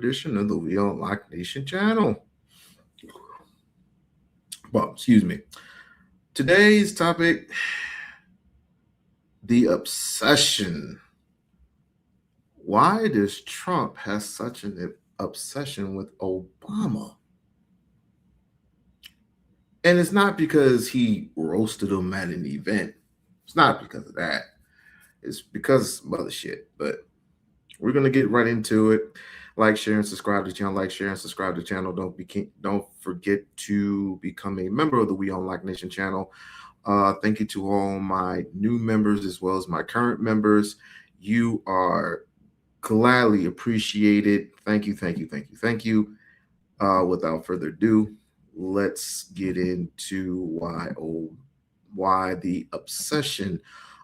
edition of the We-On-Loc Nation channel. Well, excuse me. Today's topic, the obsession. Why does Trump have such an obsession with Obama? And it's not because he roasted him at an event. It's not because of that. It's because of other shit. But we're going to get right into it. Like, share, and subscribe to the channel. Like, share, and subscribe to the channel. Don't forget to become a member of the We-On-Loc Nation channel. Thank you to all my new members as well as my current members. You are gladly appreciated. Thank you, thank you, thank you, thank you. Without further ado, let's get into why the obsession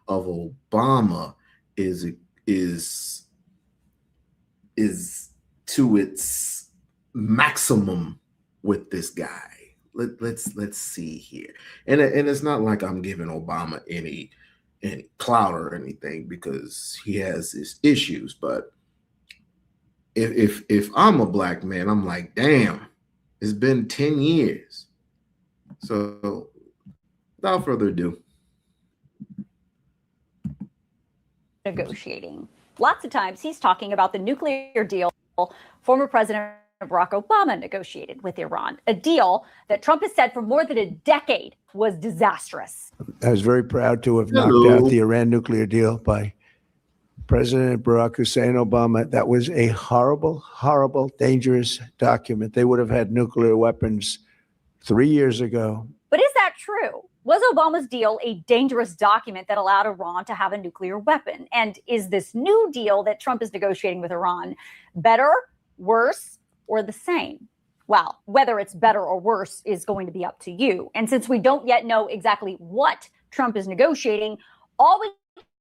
of Obama is to its maximum with this guy. Let's see here, and it's not like I'm giving Obama any clout or anything, because he has his issues. But if I'm a black man, I'm like, damn, it's been 10 years. So without further ado, negotiating. Lots of times he's talking about the nuclear deal former President Barack Obama negotiated with Iran, a deal that Trump has said for more than a decade was disastrous. I was very proud to have knocked out the Iran nuclear deal by President Barack Hussein Obama. That was a horrible, horrible, dangerous document. They would have had nuclear weapons 3 years ago. But is that true? Was Obama's deal a dangerous document that allowed Iran to have a nuclear weapon? And is this new deal that Trump is negotiating with Iran better, worse, or the same? Well, whether it's better or worse is going to be up to you. And since we don't yet know exactly what Trump is negotiating, all we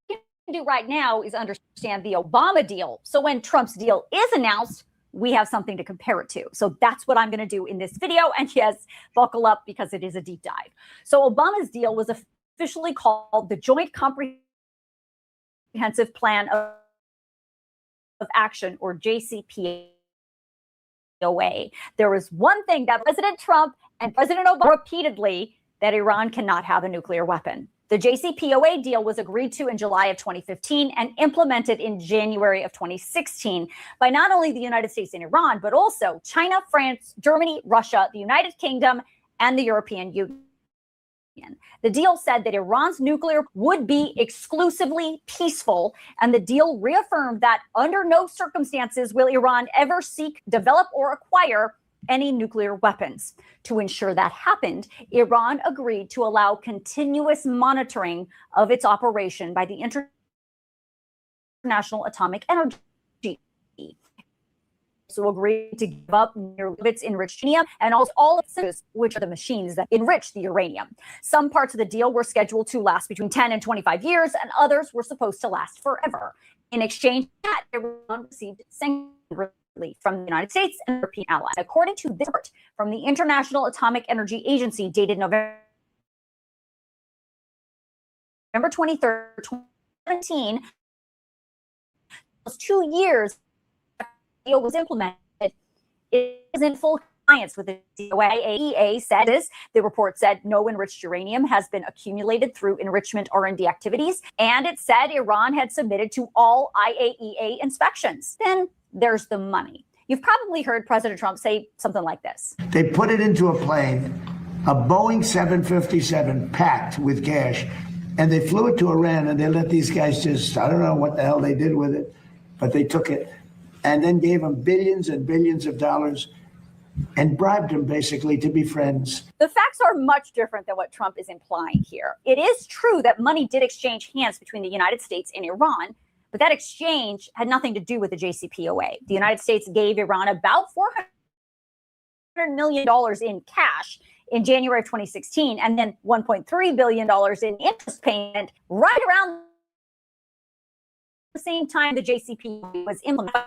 can do right now is understand the Obama deal. So when Trump's deal is announced, we have something to compare it to. So that's what I'm going to do in this video. And yes, buckle up, because it is a deep dive. So Obama's deal was officially called the Joint Comprehensive Plan of Action, or JCPOA. There was one thing that President Trump and President Obama repeatedly, that Iran cannot have a nuclear weapon. The JCPOA deal was agreed to in July of 2015 and implemented in January of 2016 by not only the United States and Iran, but also China, France, Germany, Russia, the United Kingdom, and the European Union. The deal said that Iran's nuclear would be exclusively peaceful, and the deal reaffirmed that under no circumstances will Iran ever seek, develop, or acquire any nuclear weapons. To ensure that happened, Iran agreed to allow continuous monitoring of its operation by the International Atomic Energy. So agreed to give up its enriched uranium and also all of those, which are the machines that enrich the uranium. Some parts of the deal were scheduled to last between 10 and 25 years, and others were supposed to last forever. In exchange for that, Iran received sanctions from the United States and European allies. According to this report from the International Atomic Energy Agency, dated November 23rd, 2017, almost 2 years after the deal was implemented, it is in full compliance with the IAEA. Said this. The report said no enriched uranium has been accumulated through enrichment R&D activities, and it said Iran had submitted to all IAEA inspections. Then there's the money. You've probably heard President Trump say something like this. They put it into a plane, a Boeing 757 packed with cash, and they flew it to Iran, and they let these guys just, I don't know what the hell they did with it, but they took it and then gave them billions and billions of dollars and bribed them basically to be friends. The facts are much different than what Trump is implying here. It is true that money did exchange hands between the United States and Iran, but that exchange had nothing to do with the JCPOA. The United States gave Iran about $400 million in cash in January of 2016, and then $1.3 billion in interest payment right around the same time the JCPOA was implemented.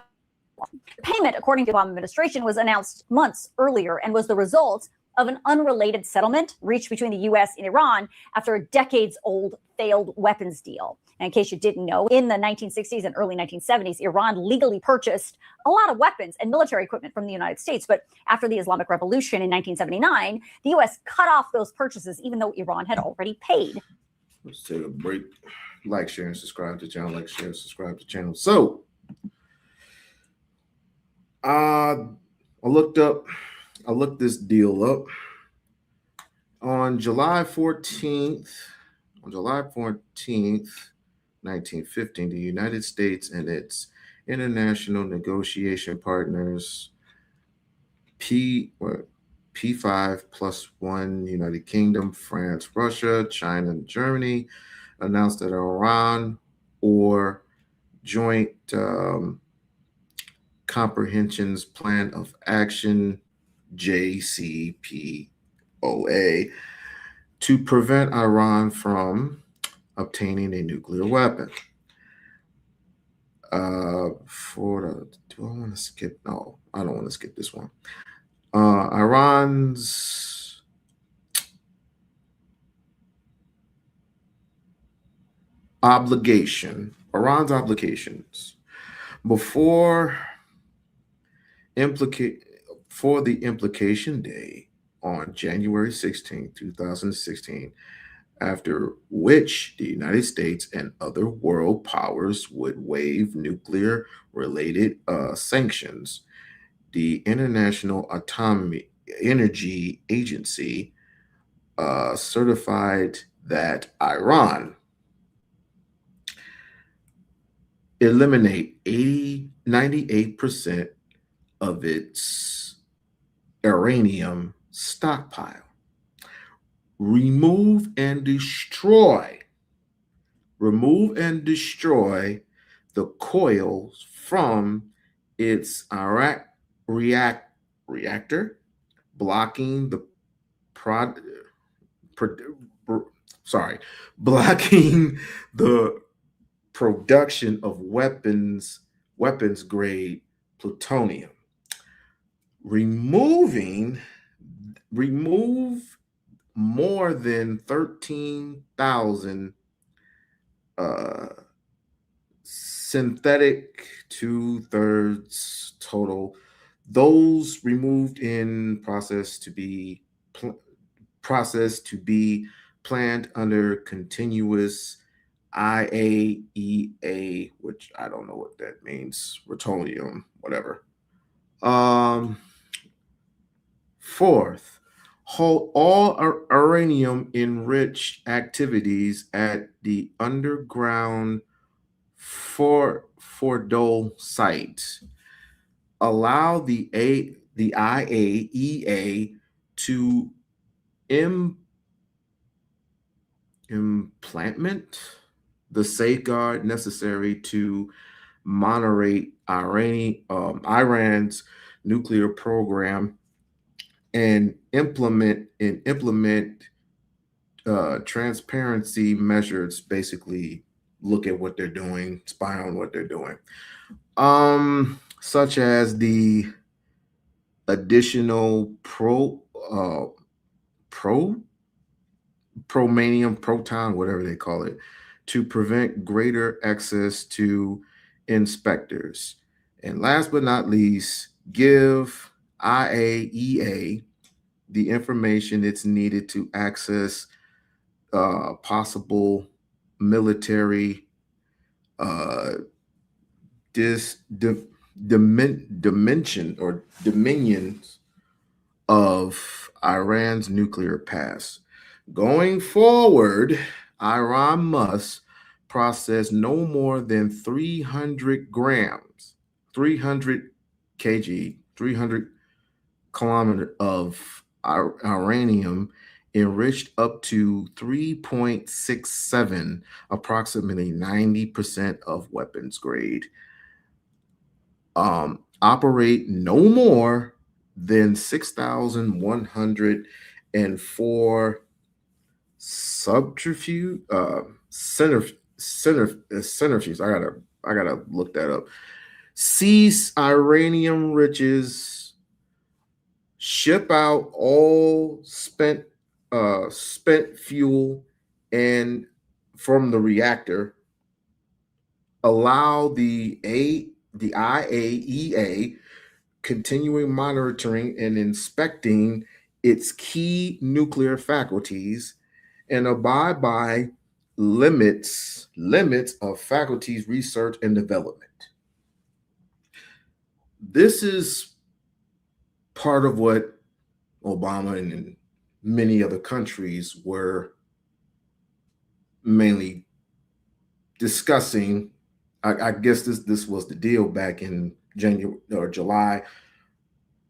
The payment, according to the Obama administration, was announced months earlier and was the result of an unrelated settlement reached between the U.S. and Iran after a decades-old failed weapons deal. And in case you didn't know, in the 1960s and early 1970s, Iran legally purchased a lot of weapons and military equipment from the United States. But after the Islamic Revolution in 1979, the U.S. cut off those purchases, even though Iran had already paid. Let's take a break. Like, share, and subscribe to the channel. Like, share, and subscribe to the channel. So, I looked this deal up. On July 14th, 1915, the United States and its international negotiation partners, P5+1, United Kingdom, France, Russia, China, and Germany, announced that Iran, or Joint Comprehensions Plan of Action, JCPOA, to prevent Iran from obtaining a nuclear weapon. Do I want to skip? No, I don't want to skip this one. Iran's obligations before the implication day on January 16, 2016, after which the United States and other world powers would waive nuclear-related sanctions. The International Atomic Energy Agency certified that Iran eliminate 98% of its uranium stockpile, remove and destroy the coils from its reactor, blocking the production of weapons grade plutonium. Remove more than 13,000 synthetic, 2/3 total. Those removed in process to be planned under continuous IAEA, which I don't know what that means. Plutonium, whatever. Fourth, halt all uranium enriched activities at the underground Fordow site. Allow the IAEA to implement the safeguard necessary to moderate Iran's nuclear program and implement transparency measures. Basically, look at what they're doing, spy on what they're doing, such as the additional proton, whatever they call it, to prevent greater access to inspectors. And last but not least, give IAEA the information it's needed to access possible military dominions of Iran's nuclear past. Going forward, Iran must process no more than 300 grams, 300 kg, 300 kilometer of uranium enriched up to 3.67, approximately 90% of weapons grade. Operate no more than 6,104 centrifuges. I gotta look that up. Cease uranium riches. Ship out all spent fuel and from the reactor, allow the IAEA continuing monitoring and inspecting its key nuclear faculties, and abide by limits of faculties research and development. This is part of what Obama and many other countries were mainly discussing. I guess this was the deal back in January or July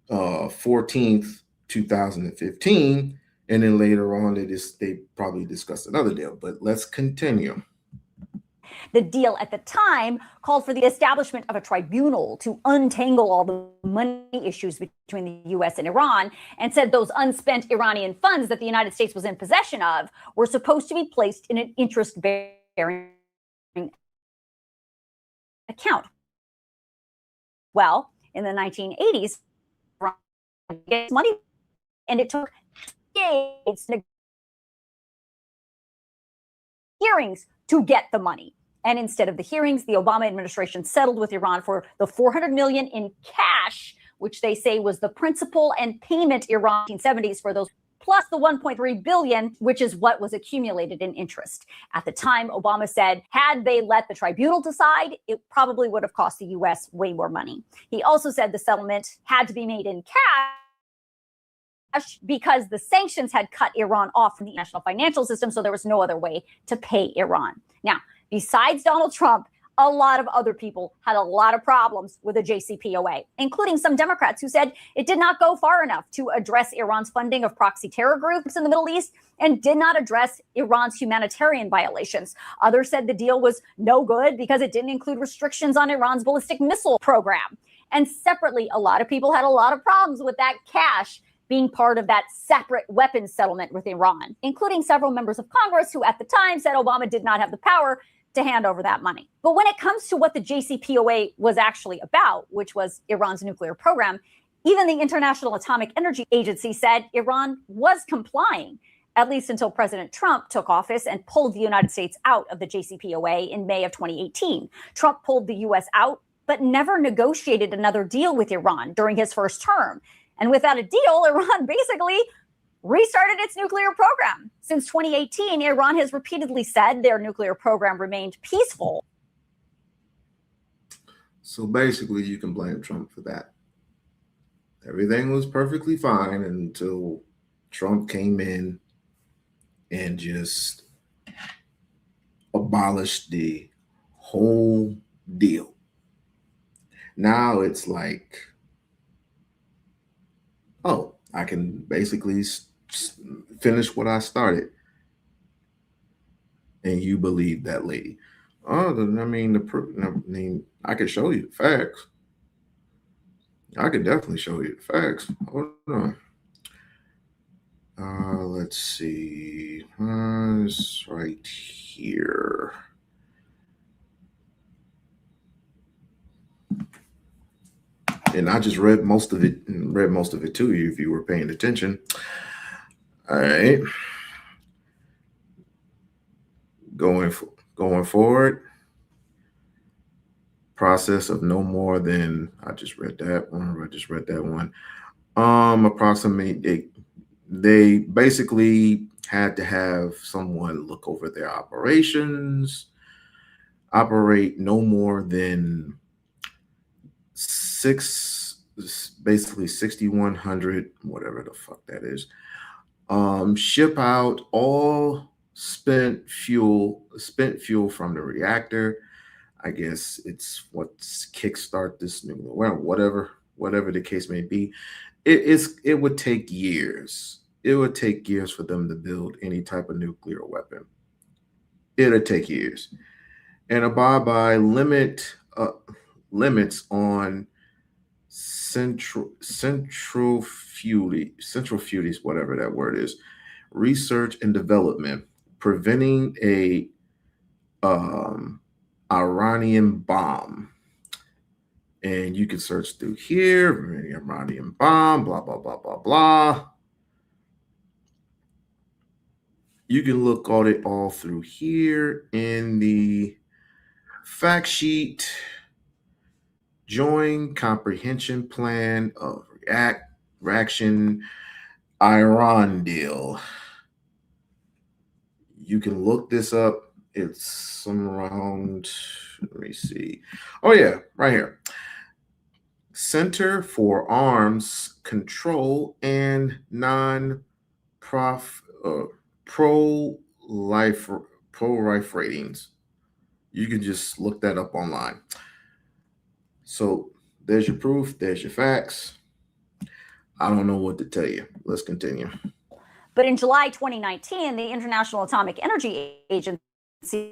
14th, 2015. And then later on, they probably discussed another deal. But let's continue. The deal at the time called for the establishment of a tribunal to untangle all the money issues between the U.S. and Iran, and said those unspent Iranian funds that the United States was in possession of were supposed to be placed in an interest-bearing account. Well, in the 1980s, Iran gets money, and it took decades to hearings to get the money. And instead of the hearings, the Obama administration settled with Iran for the $400 million in cash, which they say was the principal and payment Iran in the 1970s for those, plus the $1.3 billion, which is what was accumulated in interest. At the time, Obama said, had they let the tribunal decide, it probably would have cost the U.S. way more money. He also said the settlement had to be made in cash because the sanctions had cut Iran off from the international financial system, so there was no other way to pay Iran. Now, besides Donald Trump, a lot of other people had a lot of problems with the JCPOA, including some Democrats who said it did not go far enough to address Iran's funding of proxy terror groups in the Middle East and did not address Iran's humanitarian violations. Others said the deal was no good because it didn't include restrictions on Iran's ballistic missile program. And separately, a lot of people had a lot of problems with that cash being part of that separate weapons settlement with Iran, including several members of Congress who at the time said Obama did not have the power to hand over that money. But when it comes to what the JCPOA was actually about, which was Iran's nuclear program, even the International Atomic Energy Agency said Iran was complying, at least until President Trump took office and pulled the United States out of the JCPOA in May of 2018. Trump pulled the U.S. out, but never negotiated another deal with Iran during his first term. And without a deal, Iran basically restarted its nuclear program. Since 2018, Iran has repeatedly said their nuclear program remained peaceful. So basically, you can blame Trump for that. Everything was perfectly fine until Trump came in and just abolished the whole deal. Now it's like, oh, I can basically finish what I started. And you believe that lady. Oh, I mean, I could show you the facts. I could definitely show you the facts. Hold on. Let's see. It's right here. And I just read most of it to you if you were paying attention. All right. Going forward. Process of no more than, I just read that one. Approximately, they basically had to have someone look over their operations, operate no more than 6,100, whatever the fuck that is. Ship out all spent fuel from the reactor. I guess it's what's kickstart this new, well, whatever the case may be. It would take years. It would take years for them to build any type of nuclear weapon. It'll take years. And abide by limits on centrifuges, whatever that word is, research and development, preventing a Iranian bomb. And you can search through here, Iranian bomb, blah, blah, blah, blah, blah. You can look at it all through here in the fact sheet. Joint comprehension plan of reaction Iran deal. You can look this up. It's some around, let me see. Oh yeah, right here. Center for Arms Control and pro-life ratings. You can just look that up online. So there's your proof. There's your facts. I don't know what to tell you. Let's continue. But in July 2019, the International Atomic Energy Agency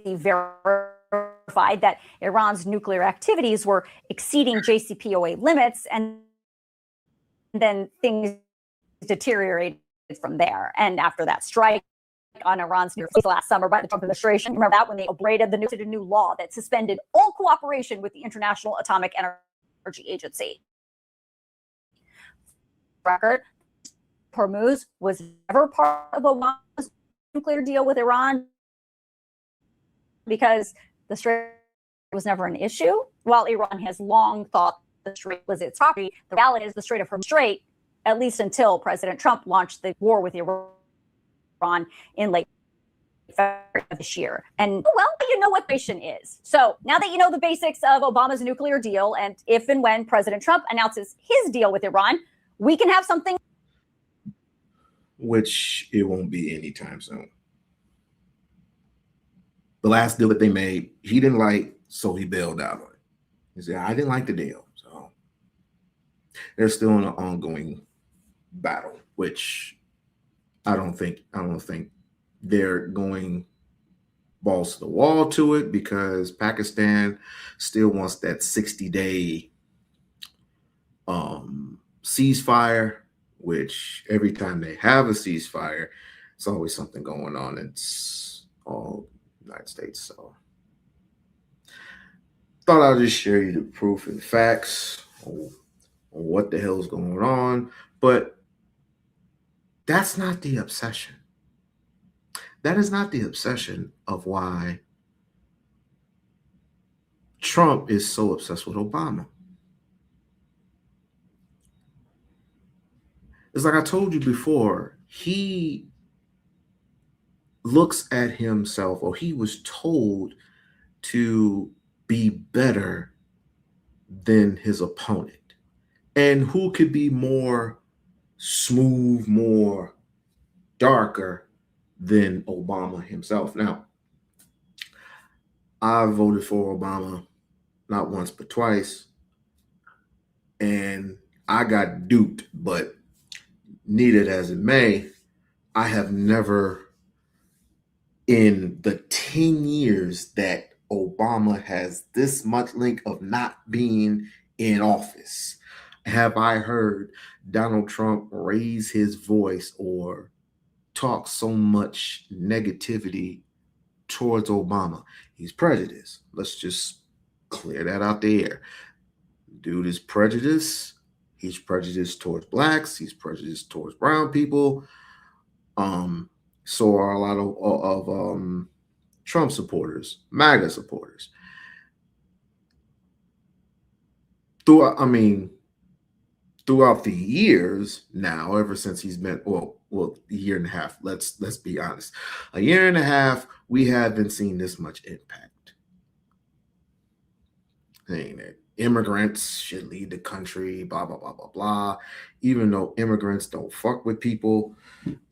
verified that Iran's nuclear activities were exceeding JCPOA limits, and then things deteriorated from there. And after that strike on Iran's nuclear last summer by the Trump administration, remember that, when they abraded a new law that suspended all cooperation with the International Atomic Energy Agency. Record, Hormuz was never part of Obama's nuclear deal with Iran because the Strait was never an issue. While Iran has long thought the Strait was its property, the reality is the Strait of Hormuz, at least until President Trump launched the war with Iran in late February of this year. And well, you know what nation is. So now that you know the basics of Obama's nuclear deal, and if and when President Trump announces his deal with Iran, we can have something. Which it won't be anytime soon. The last deal that they made, he didn't like, so he bailed out on it. He said, I didn't like the deal. So they're still in an ongoing battle, which I don't think they're going balls to the wall to it, because Pakistan still wants that 60-day ceasefire, which every time they have a ceasefire, it's always something going on. It's all United States. So thought I'll just share you the proof and facts on what the hell is going on. But that's not the obsession. That is not the obsession of why Trump is so obsessed with Obama. It's like I told you before, he looks at himself, or he was told to be better than his opponent. And who could be more smooth, more darker than Obama himself? Now, I voted for Obama not once but twice, and I got duped, but needed as it may, I have never, in the 10 years that Obama has this much link of not being in office, have I heard Donald Trump raise his voice or talk so much negativity towards Obama. He's prejudiced. Let's just clear that out there. Dude is prejudiced. He's prejudiced towards blacks. He's prejudiced towards brown people. So are a lot of Trump supporters, MAGA supporters. Throughout the years now, ever since he's been, well, a year and a half, let's be honest, a year and a half, we haven't seen this much impact. Saying that immigrants should lead the country, blah, blah, blah, blah, blah. Even though immigrants don't fuck with people,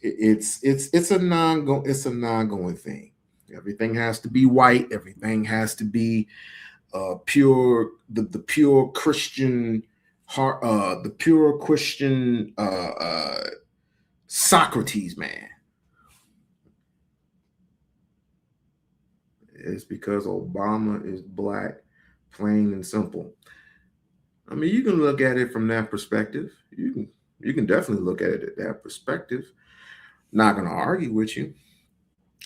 it's a non-going thing. Everything has to be white. Everything has to be pure, the pure Christian heart, the pure Christian Socrates man. It's because Obama is black, plain and simple. I mean, you can look at it from that perspective. You can definitely look at it at that perspective. Not going to argue with you,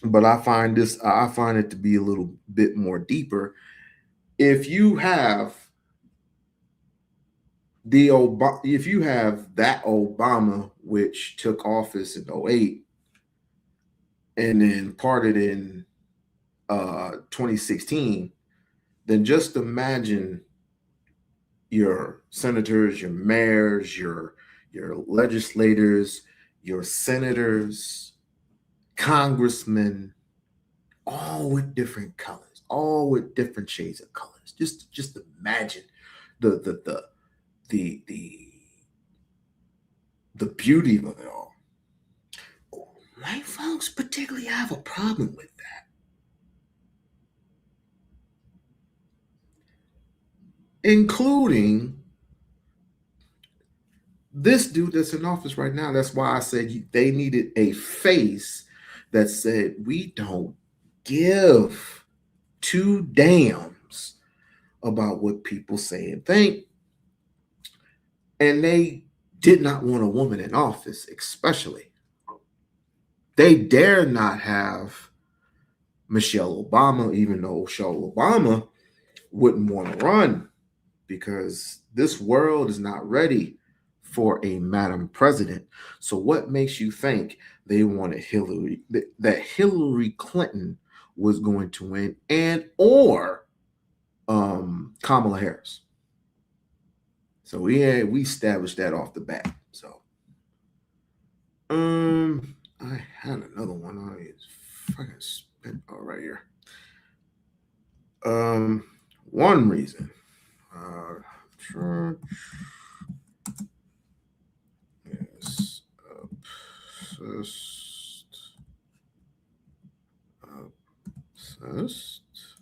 but I find it to be a little bit more deeper. If you have that Obama, which took office in 2008, and then parted in 2016, then just imagine your senators, your mayors, your legislators, your senators, congressmen, all with different colors, all with different shades of colors. Just imagine the beauty of it all. White folks particularly have a problem with that. Including this dude that's in office right now. That's why I said they needed a face that said, we don't give two damns about what people say and think. And they did not want a woman in office, especially. They dare not have Michelle Obama, even though Michelle Obama wouldn't want to run, because this world is not ready for a Madam President. So what makes you think they wanted that Hillary Clinton was going to win, and or Kamala Harris? So we established that off the bat. So I had another one. I fucking spit right here. One reason. Church is obsessed.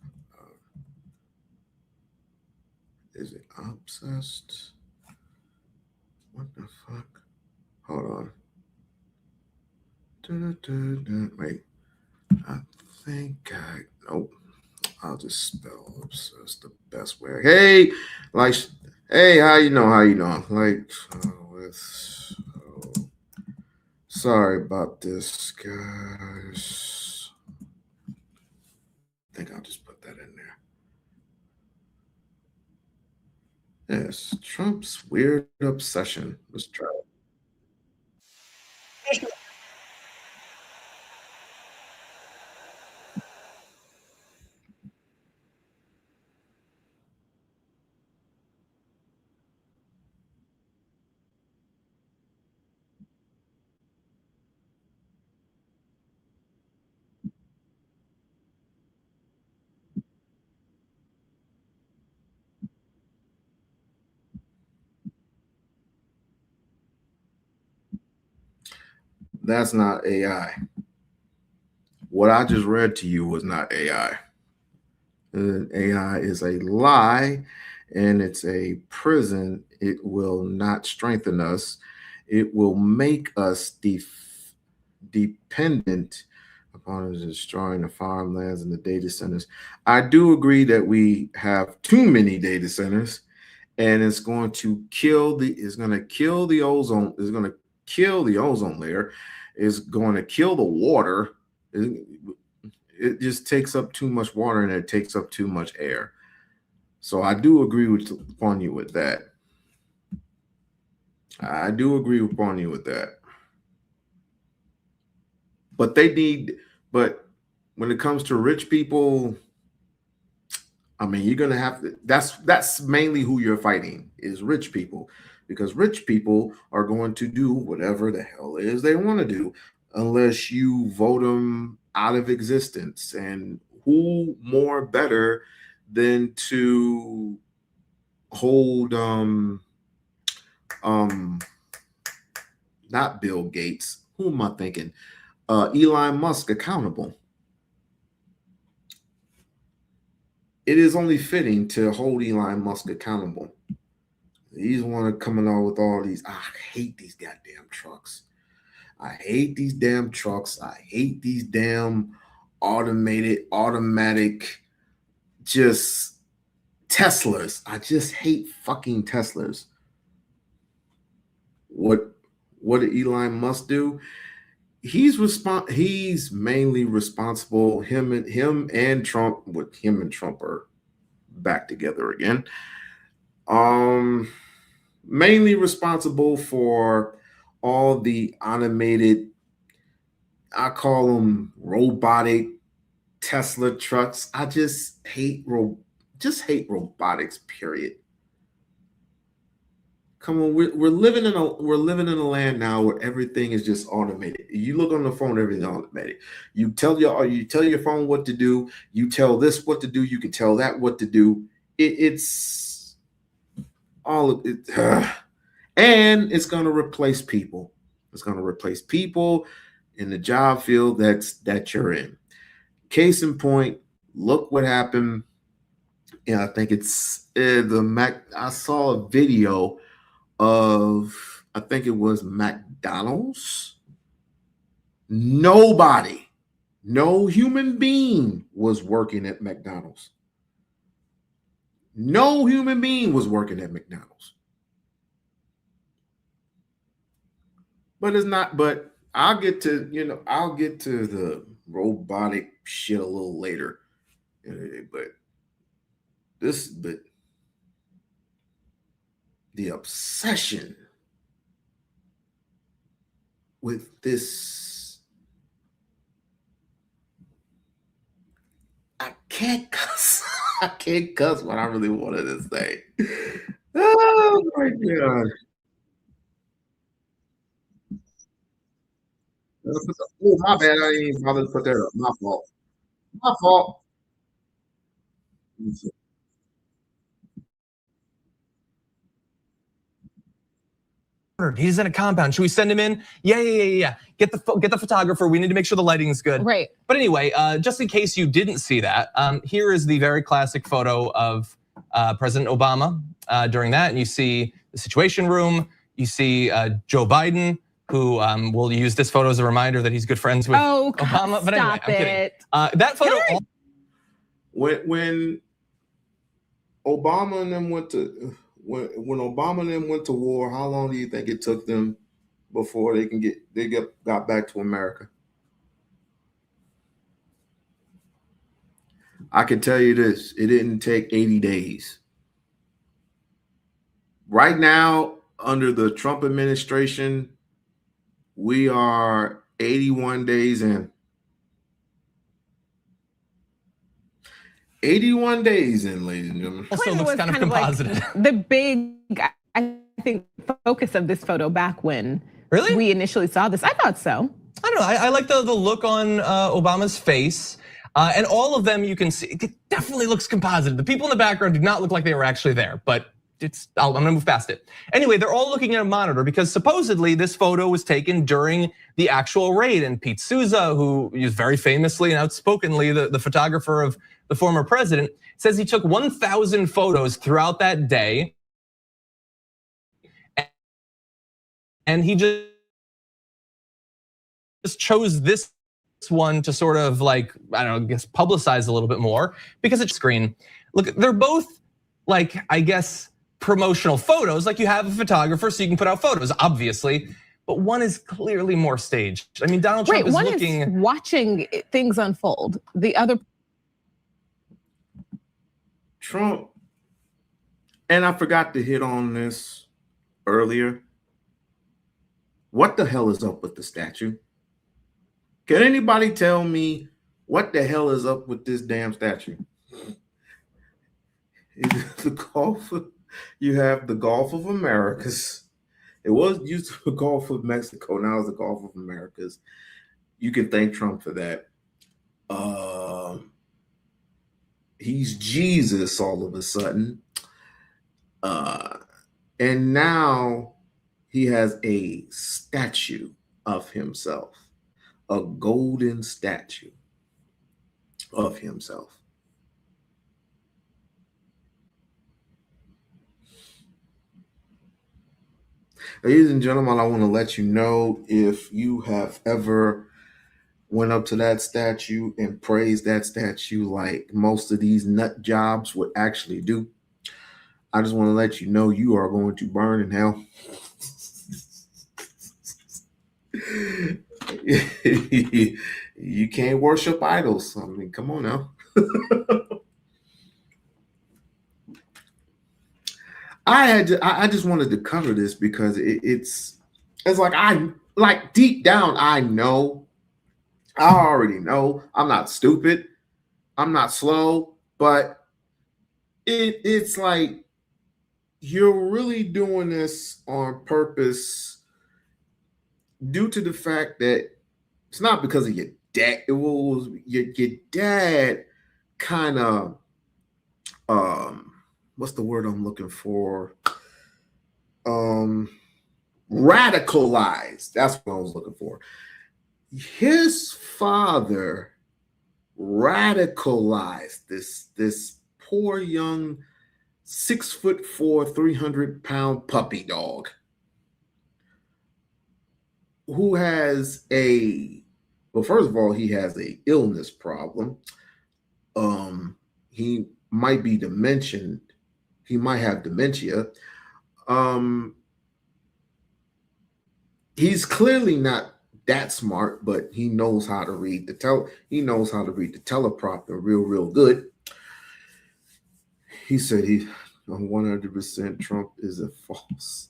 Is it obsessed? What the fuck? Hold on. Wait. I think nope. I'll just spell obsessed the best way. Hey, how you know? Sorry about this, guys. I think I'll just put that in there. Yes, Trump's weird obsession. Let's try it. That's not AI. What I just read to you was not AI. AI is a lie, and it's a prison. It will not strengthen us. It will make us dependent upon destroying the farmlands and the data centers. I do agree that we have too many data centers, and it's going to kill the ozone. It's going to kill the ozone layer. It's going to kill the water. It just takes up too much water, and it takes up too much air. So I do agree upon you with that. But when it comes to rich people, I mean, you're gonna have to. That's mainly who you're fighting, is rich people, because rich people are going to do whatever the hell it is they want to do, unless you vote them out of existence. And who more better than to hold not Bill Gates, who am I thinking? Elon Musk accountable. It is only fitting to hold Elon Musk accountable. He's one coming out with all these. I hate these goddamn trucks. I hate these damn trucks. I hate these damn automatic, just Teslas. I just hate fucking Teslas. What did Elon Musk do? He's mainly responsible. Him and Trump. With him and Trump are back together again. Mainly responsible for all the automated I call them robotic Tesla trucks. I just hate robotics, period. Come on, we're living in a land now where everything is just automated. You look on the phone, everything's automated. You tell your phone what to do. You tell this what to do. You can tell that what to do. It's all of it, and it's going to replace people. It's going to replace people in the job field that you're in. Case in point, look what happened. Yeah, I think it's the Mac. I saw a video of, I think it was McDonald's. Nobody, no human being was working at McDonald's. No human being was working at McDonald's. But it's not, but I'll get to the robotic shit a little later. But the obsession with this, I can't cuss. I can't cuss what I really wanted to say. Oh my God. Oh, my bad. I didn't even bother to put that up. My fault. My fault. He's in a compound. Should we send him in? Yeah. Get the photographer. We need to make sure the lighting's good. Right. But anyway, just in case you didn't see that, here is the very classic photo of President Obama during that, and you see the Situation Room. You see Joe Biden, who will use this photo as a reminder that he's good friends with Obama. But anyway, I'm kidding. That photo. When Obama and them went to when Obama and them went to war, how long do you think it took them before they got back to America? I can tell you this: it didn't take 80 days. Right now, under the Trump administration, we are 81 days in. 81 days in, ladies and gentlemen. Also looks kind of composited. Like the big, I think, focus of this photo back when we initially saw this. I thought so. I don't know. I like the look on Obama's face. And all of them, you can see, it definitely looks composited. The people in the background do not look like they were actually there, but I'm gonna move past it. Anyway, they're all looking at a monitor because supposedly this photo was taken during the actual raid. And Pete Souza, who is very famously and outspokenly the photographer of the former president, says he took 1,000 photos throughout that day. And he just chose this one to sort of like, I don't know, I guess publicize a little bit more because it's screen. Look, they're both like, I guess, promotional photos. Like you have a photographer so you can put out photos, obviously. But one is clearly more staged. I mean, Donald Trump is looking. One is watching things unfold. The other. Trump, and I forgot to hit on this earlier. What the hell is up with the statue? Can anybody tell me what the hell is up with this damn statue? The Gulf, you have the Gulf of Americas. It was used for the Gulf of Mexico. Now it's the Gulf of Americas. You can thank Trump for that. He's Jesus all of a sudden. And now he has a statue of himself, a golden statue of himself. Ladies and gentlemen, I want to let you know, if you have ever went up to that statue and praised that statue like most of these nut jobs would actually do, I just want to let you know you are going to burn in hell. You can't worship idols. I mean, come on now. I just wanted to cover this because it's like deep down I know I already know. I'm not stupid. I'm not slow, but it's like you're really doing this on purpose due to the fact that it's not because of your dad. It was your dad kind of what's the word I'm looking for? Radicalized. That's what I was looking for. His father radicalized this poor young 6'4", 300-pound puppy dog who has first of all, he has a illness problem. He might be dementia. He might have dementia. He's clearly not that smart, but he knows how to read the teleprompter real good. He said 100% Trump is a false.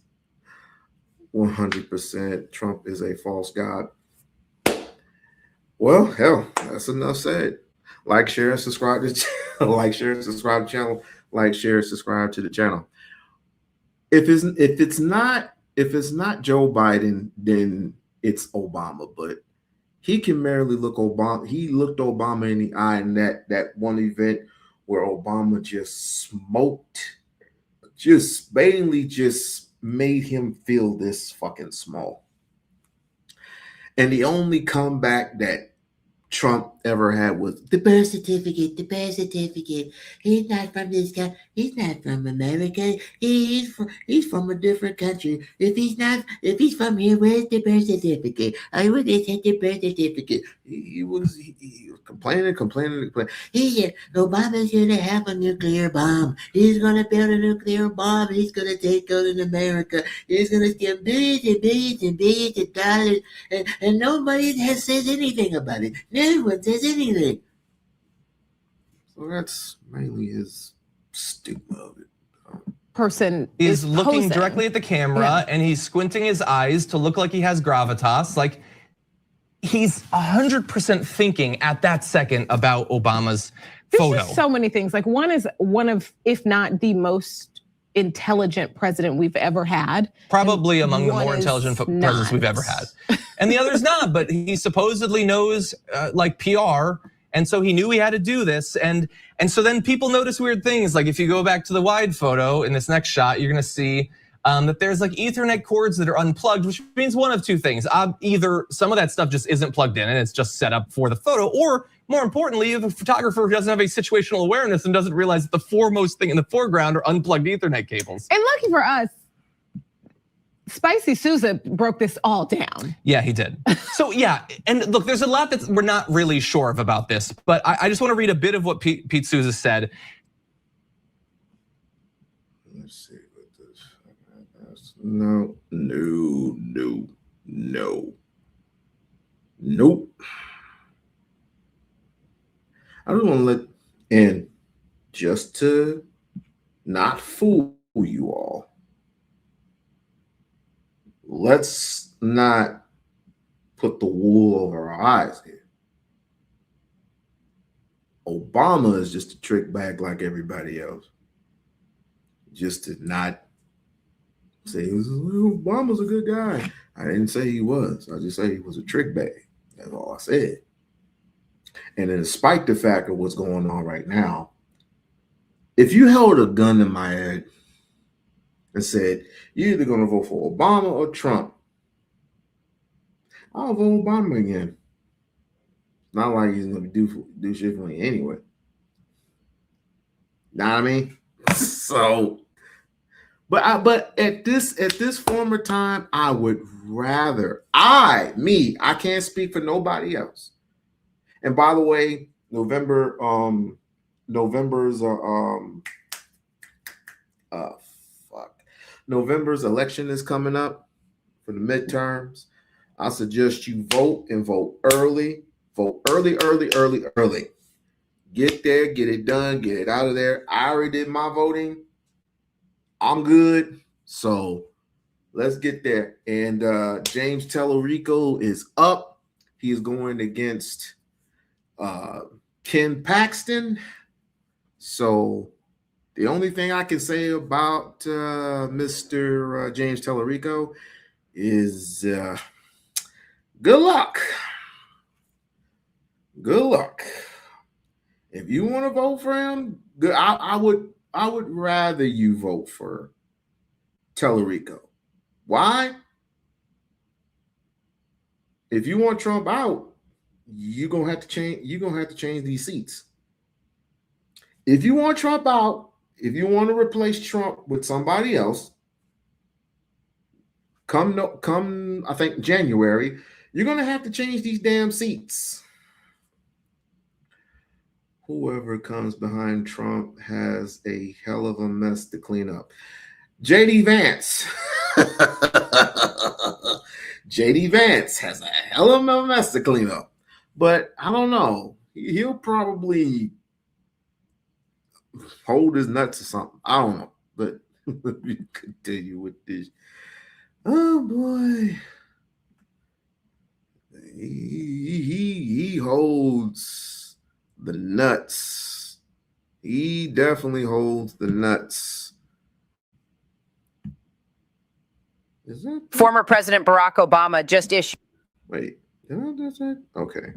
100% Trump is a false god. Well, hell, that's enough said. Like, share, and subscribe to the channel. Like, share, and subscribe to the channel. Like, share, subscribe to the channel. If it's not Joe Biden, then it's Obama. But he can merely look Obama. He looked Obama in the eye in that one event where Obama just smoked, just mainly just made him feel this fucking small. And the only comeback that Trump ever had was the birth certificate. He's not from this guy. He's not from America. He's from a different country. If he's from here, where's the birth certificate? I would have had the birth certificate. He was complaining. He said Obama's gonna have a nuclear bomb. He's gonna build a nuclear bomb. He's gonna take out in America. He's gonna give billions and billions and billions of dollars, and nobody has said anything about it. No one says anything. So that's mainly his stigma of it. Person is looking posing directly at the camera, and he's squinting his eyes to look like he has gravitas. Like, he's 100% thinking at that second about Obama's photo. There's just so many things. Like, one is one of, if not the most intelligent president we've ever had. Probably among the more intelligent presidents we've ever had. And the other's not, but he supposedly knows like PR. And so he knew he had to do this. And so then people notice weird things. Like, if you go back to the wide photo in this next shot, you're gonna see that there's like Ethernet cords that are unplugged, which means one of two things. Either some of that stuff just isn't plugged in and it's just set up for the photo, or more importantly, if a photographer doesn't have a situational awareness and doesn't realize that the foremost thing in the foreground are unplugged Ethernet cables. And lucky for us, Spicy Sousa broke this all down. Yeah, he did. So yeah, and look, there's a lot that we're not really sure of about this, but I just want to read a bit of what Pete Sousa said. Let's see what this. No. Nope. I don't want to let in just to not fool you all. Let's not put the wool over our eyes here. Obama is just a trick bag like everybody else. Just to not say Obama's a good guy. I didn't say he was. I just say he was a trick bag. That's all I said. And then despite the fact of what's going on right now, if you held a gun in my head and said, you're either going to vote for Obama or Trump, I'll vote Obama again. Not like he's going to do shit for me anyway. Know what I mean? So, but at this former time, I would rather, I can't speak for nobody else. And by the way, November's election is coming up for the midterms. I suggest you vote and vote early. Vote early. Get there, get it done, get it out of there. I already did my voting. I'm good. So let's get there. And James Tellerico is up He's going against Ken Paxton. So the only thing I can say about Mr. James Tellerico is good luck. Good luck. If you want to vote for him, good. I would rather you vote for Tellerico. Why? If you want Trump out, you're gonna have to change. You're gonna have to change these seats. If you want Trump out, if you want to replace Trump with somebody else, come I think January, you're gonna have to change these damn seats. Whoever comes behind Trump has a hell of a mess to clean up. JD Vance. JD Vance has a hell of a mess to clean up. But I don't know. He'll probably hold his nuts or something. I don't know. But let me continue with this. Oh boy. He holds the nuts. He definitely holds the nuts. Is that Former President Barack Obama just issued. Wait, did I do that? Okay.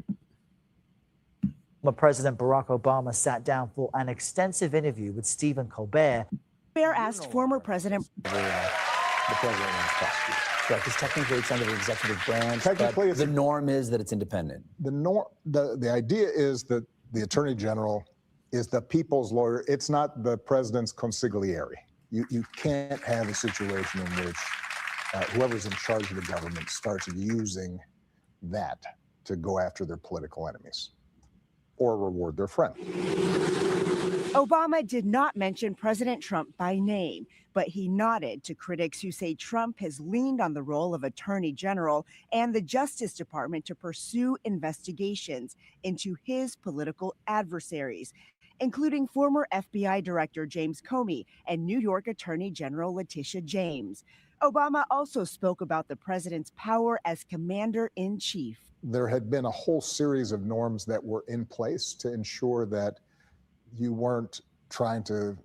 President Barack Obama sat down for an extensive interview with Stephen Colbert. Colbert asked former President. The president wants prosecuted. Right, because technically it's under the executive branch. Technically, but the norm is that it's independent. The idea is that the attorney general is the people's lawyer. It's not the president's consigliere. You can't have a situation in which whoever's in charge of the government starts using that to go after their political enemies or reward their friend. Obama did not mention President Trump by name, but he nodded to critics who say Trump has leaned on the role of attorney general and the Justice Department to pursue investigations into his political adversaries, including former FBI Director James Comey and New York Attorney General Letitia James. Obama also spoke about the president's power as commander-in-chief. There had been a whole series of norms that were in place to ensure that you weren't trying to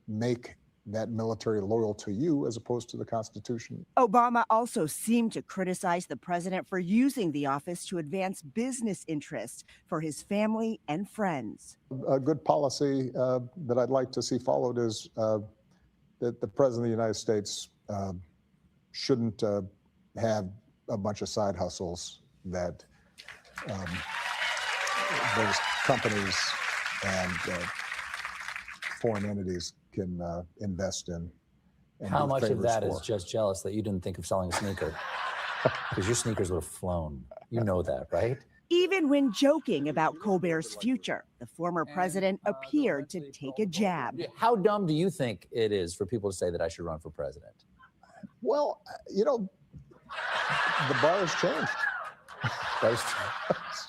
make that military loyal to you as opposed to the Constitution. Obama also seemed to criticize the president for using the office to advance business interests for his family and friends. A good policy that I'd like to see followed is that the president of the United States shouldn't have a bunch of side hustles that those companies and foreign entities can invest in. How much of that is just jealous that you didn't think of selling a sneaker? Because your sneakers would have flown. You know that, right? Even when joking about Colbert's future, the former president appeared to take a jab. How dumb do you think it is for people to say that I should run for president? Well, you know, the bar has changed.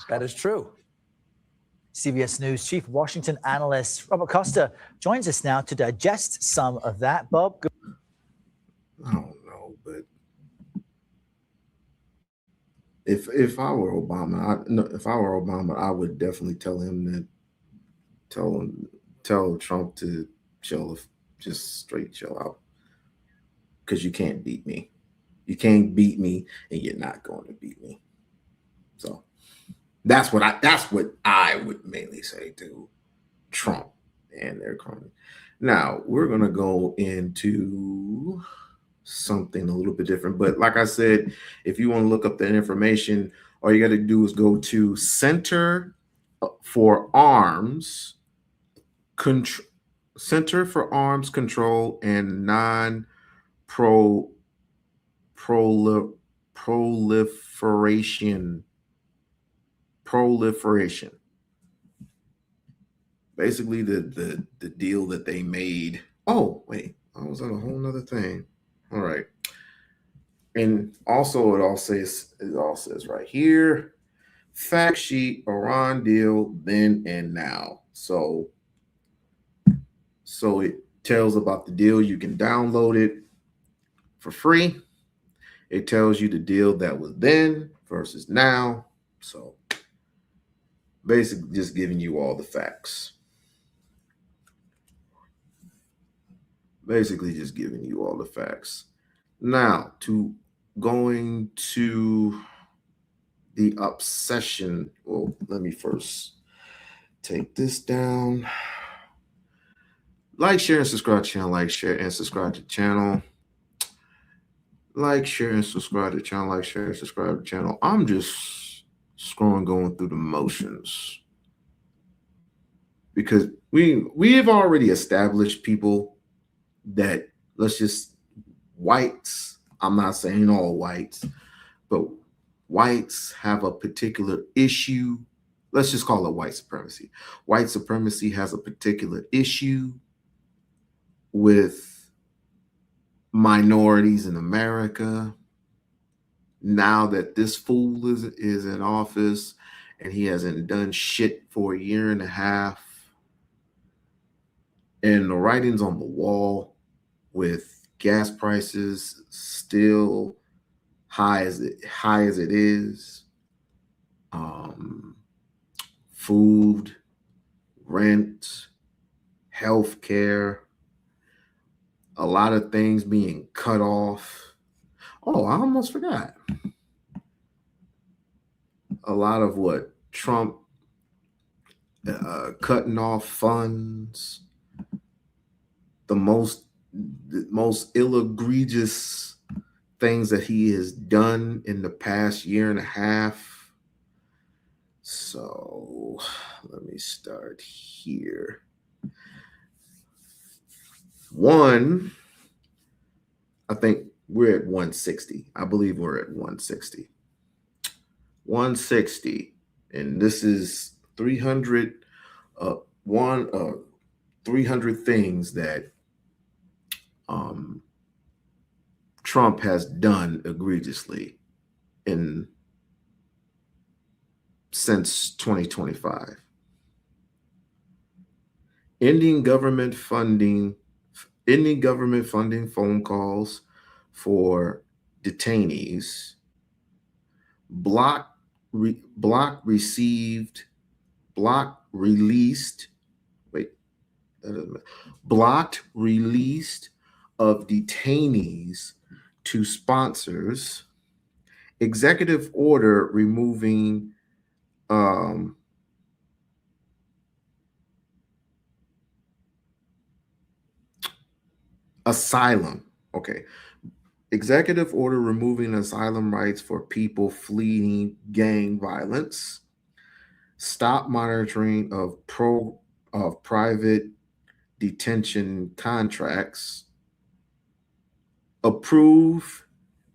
That is true. CBS News Chief Washington analyst Robert Costa joins us now to digest some of that. Bob? I don't know, but if I were Obama, I would definitely tell him that tell Trump to just straight chill out, because you can't beat me. You can't beat me, and you're not going to beat me. So that's what I would mainly say to Trump and their cronies. Now we're gonna go into something a little bit different, but like I said, if you want to look up that information, all you got to do is go to Center for Arms Control and Non-Proliferation. Basically the deal that they made. Oh wait, I was on a whole nother thing. All right. And also it all says right here, fact sheet, Iran deal then and now. So it tells about the deal. You can download it for free. It tells you the deal that was then versus now. So basically just giving you all the facts. Basically just giving you all the facts. Now, to going to the obsession. Well, let me first take this down. Like, share, and subscribe to the channel. Like, share, and subscribe to the channel. Like, share, and subscribe to the channel. Like, share, and subscribe to the channel. I'm just scrolling, going through the motions. Because we have already established people that, let's just, whites, I'm not saying all whites, but whites have a particular issue. Let's just call it white supremacy. White supremacy has a particular issue with minorities in America. Now that this fool is in office and he hasn't done shit for a year and a half, and the writing's on the wall with gas prices still high as it is, food, rent, healthcare, a lot of things being cut off. Oh, I almost forgot. A lot of what Trump cutting off funds, the most egregious things that he has done in the past year and a half. So let me start here. One, I think we're at 160. I believe we're at 160. 160. And this is 300 things that Trump has done egregiously since 2025. Ending government funding phone calls for detainees, block released of detainees to sponsors, executive order removing asylum. Okay. Executive order removing asylum rights for people fleeing gang violence. Stop monitoring of private detention contracts. Approve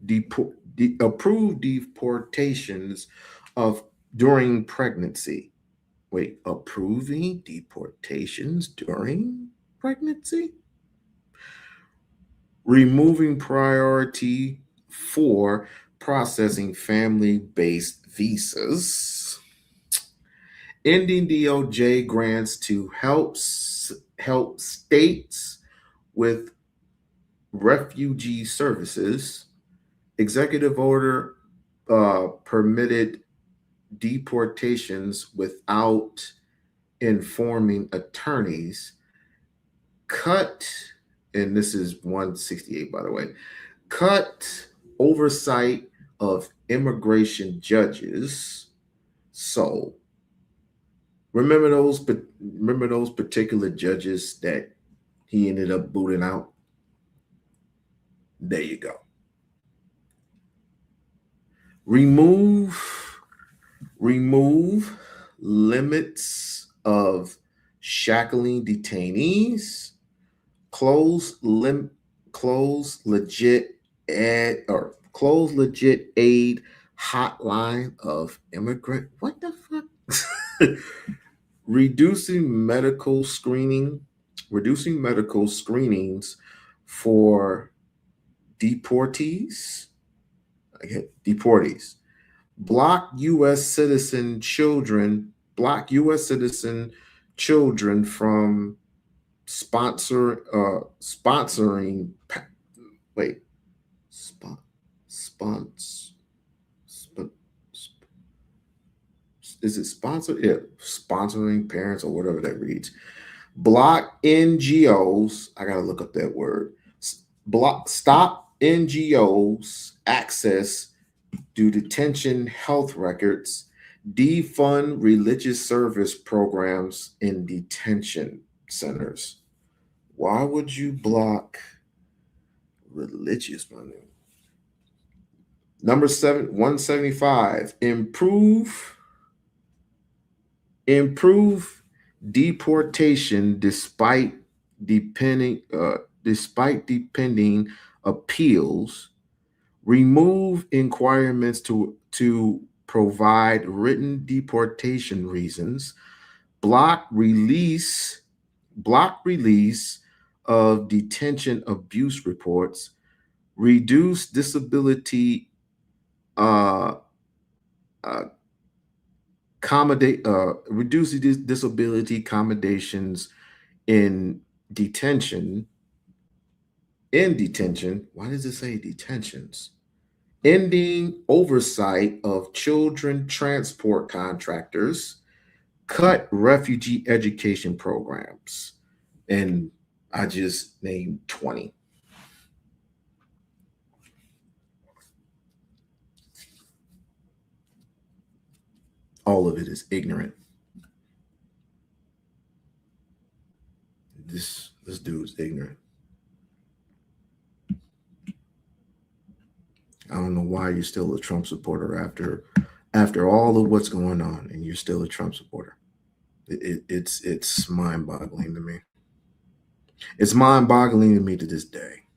deportations during pregnancy. Wait, approving deportations during pregnancy? Removing priority for processing family-based visas. Ending DOJ grants to help states with refugee services. Executive order permitted deportations without informing attorneys. Cut, and this is 168, by the way, cut oversight of immigration judges. So remember those particular judges that he ended up booting out? There you go. Remove limits of shackling detainees. Close legit aid hotline of immigrant. What the fuck? Reducing medical screenings for deportees. Okay, deportees. Block U.S. citizen children from sponsoring is it sponsored? Yeah, sponsoring parents or whatever that reads. Block NGOs. I gotta look up that word. Stop NGOs access to detention health records. Defund religious service programs in detention centers. Why would you block religious money? Number 175. Improve deportation despite depending appeals. Remove requirements to provide written deportation reasons. Block release of detention abuse reports. Reduce disability reduce disability accommodations in detention. Why does it say detentions? Ending oversight of children transport contractors. Cut refugee education programs. And I just named 20. All of it is ignorant. This dude's ignorant. I don't know why you're still a Trump supporter after all of what's going on, and you're still a Trump supporter. It's mind-boggling to me. It's mind-boggling to me to this day.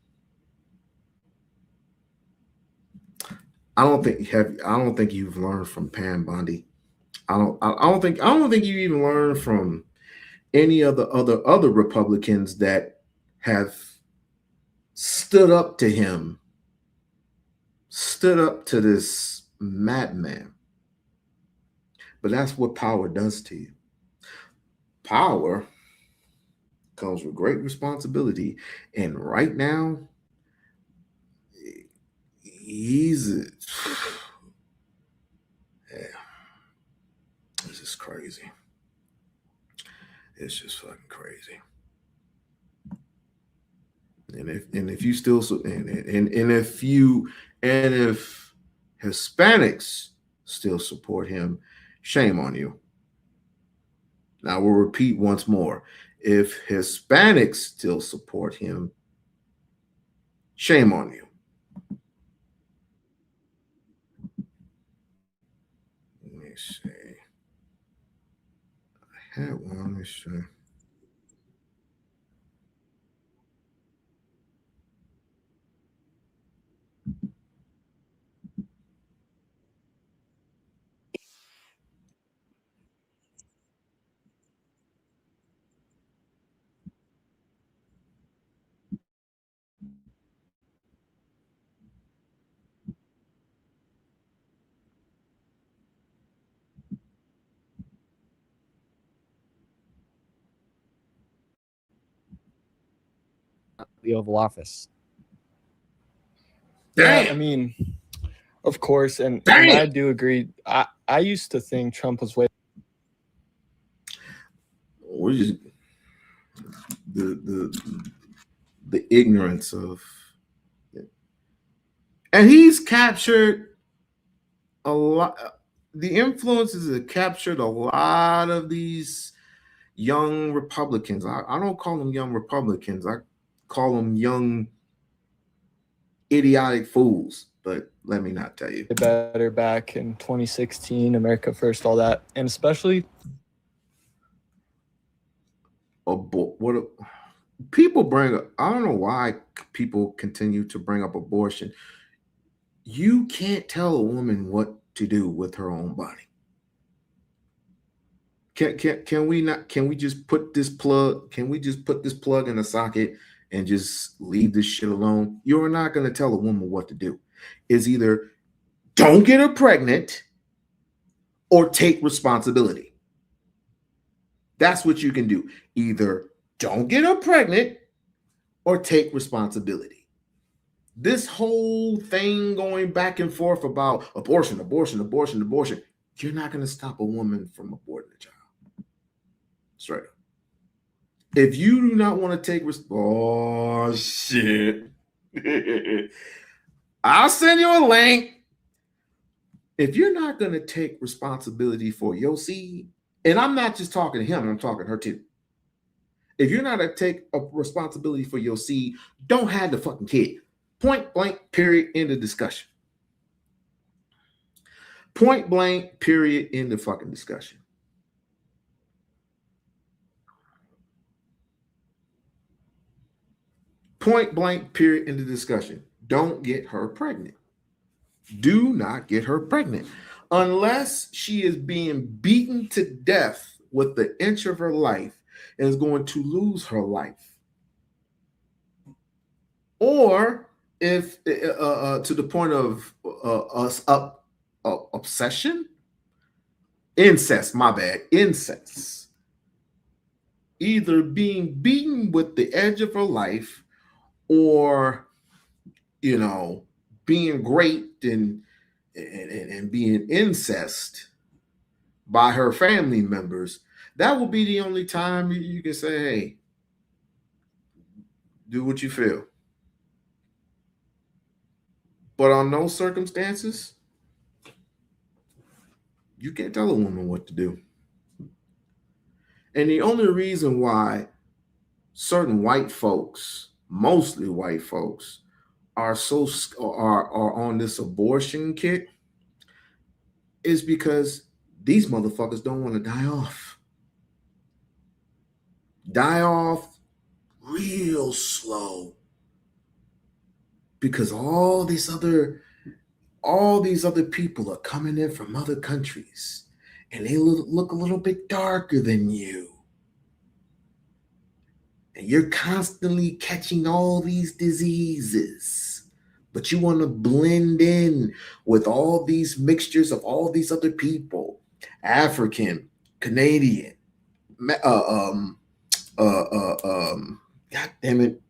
I don't think you've learned from Pam Bondi. I don't think you even learned from any of the other Republicans that have stood up to him, stood up to this madman. But that's what power does to you. Power comes with great responsibility, and right now, this is crazy. It's just fucking crazy. And if you still if Hispanics still support him, shame on you. Now we'll repeat once more. If Hispanics still support him, shame on you. Let me see. I had one. Let me see. The Oval Office. Damn. Yeah, I mean, of course, and I do agree. I used to think Trump was way. The ignorance of, and he's captured a lot. The influences have captured a lot of these young Republicans. I don't call them young Republicans. I call them young idiotic fools. But let me not tell you. Better back in 2016, America First, all that, and especially. People bring up, I don't know why people continue to bring up abortion. You can't tell a woman what to do with her own body. Can we just put this plug in a socket and just leave this shit alone? You're not going to tell a woman what to do. It's either don't get her pregnant or take responsibility. That's what you can do. Either don't get her pregnant or take responsibility. This whole thing going back and forth about abortion, you're not going to stop a woman from aborting a child. Straight up. If you do not want to take oh shit. I'll send you a link. If you're not going to take responsibility for your seed, and I'm not just talking to him, I'm talking to her too. If you're not going to take a responsibility for your seed, don't have the fucking kid. Point blank, period, end of discussion. Point blank, period, end of fucking discussion. Point blank, period, end of discussion. Don't get her pregnant. Do not get her pregnant. Unless she is being beaten to death with the inch of her life and is going to lose her life. Or if to the point of obsession, incest, my bad, incest. Either being beaten with the edge of her life or, you know, being raped and being incest by her family members, that will be the only time you can say, hey, do what you feel. But on those circumstances, you can't tell a woman what to do. And the only reason why certain white folks, mostly white folks, are on this abortion kick is because these motherfuckers don't want to die off. Die off real slow. Because all these other people are coming in from other countries and they look a little bit darker than you. And you're constantly catching all these diseases, but you want to blend in with all these mixtures of all these other people, African, Canadian, God damn it,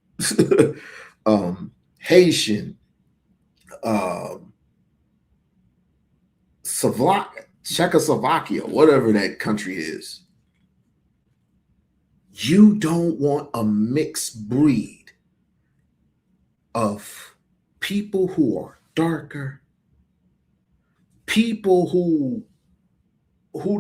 Haitian, Czechoslovakia, whatever that country is. You don't want a mixed breed of people who are darker, people who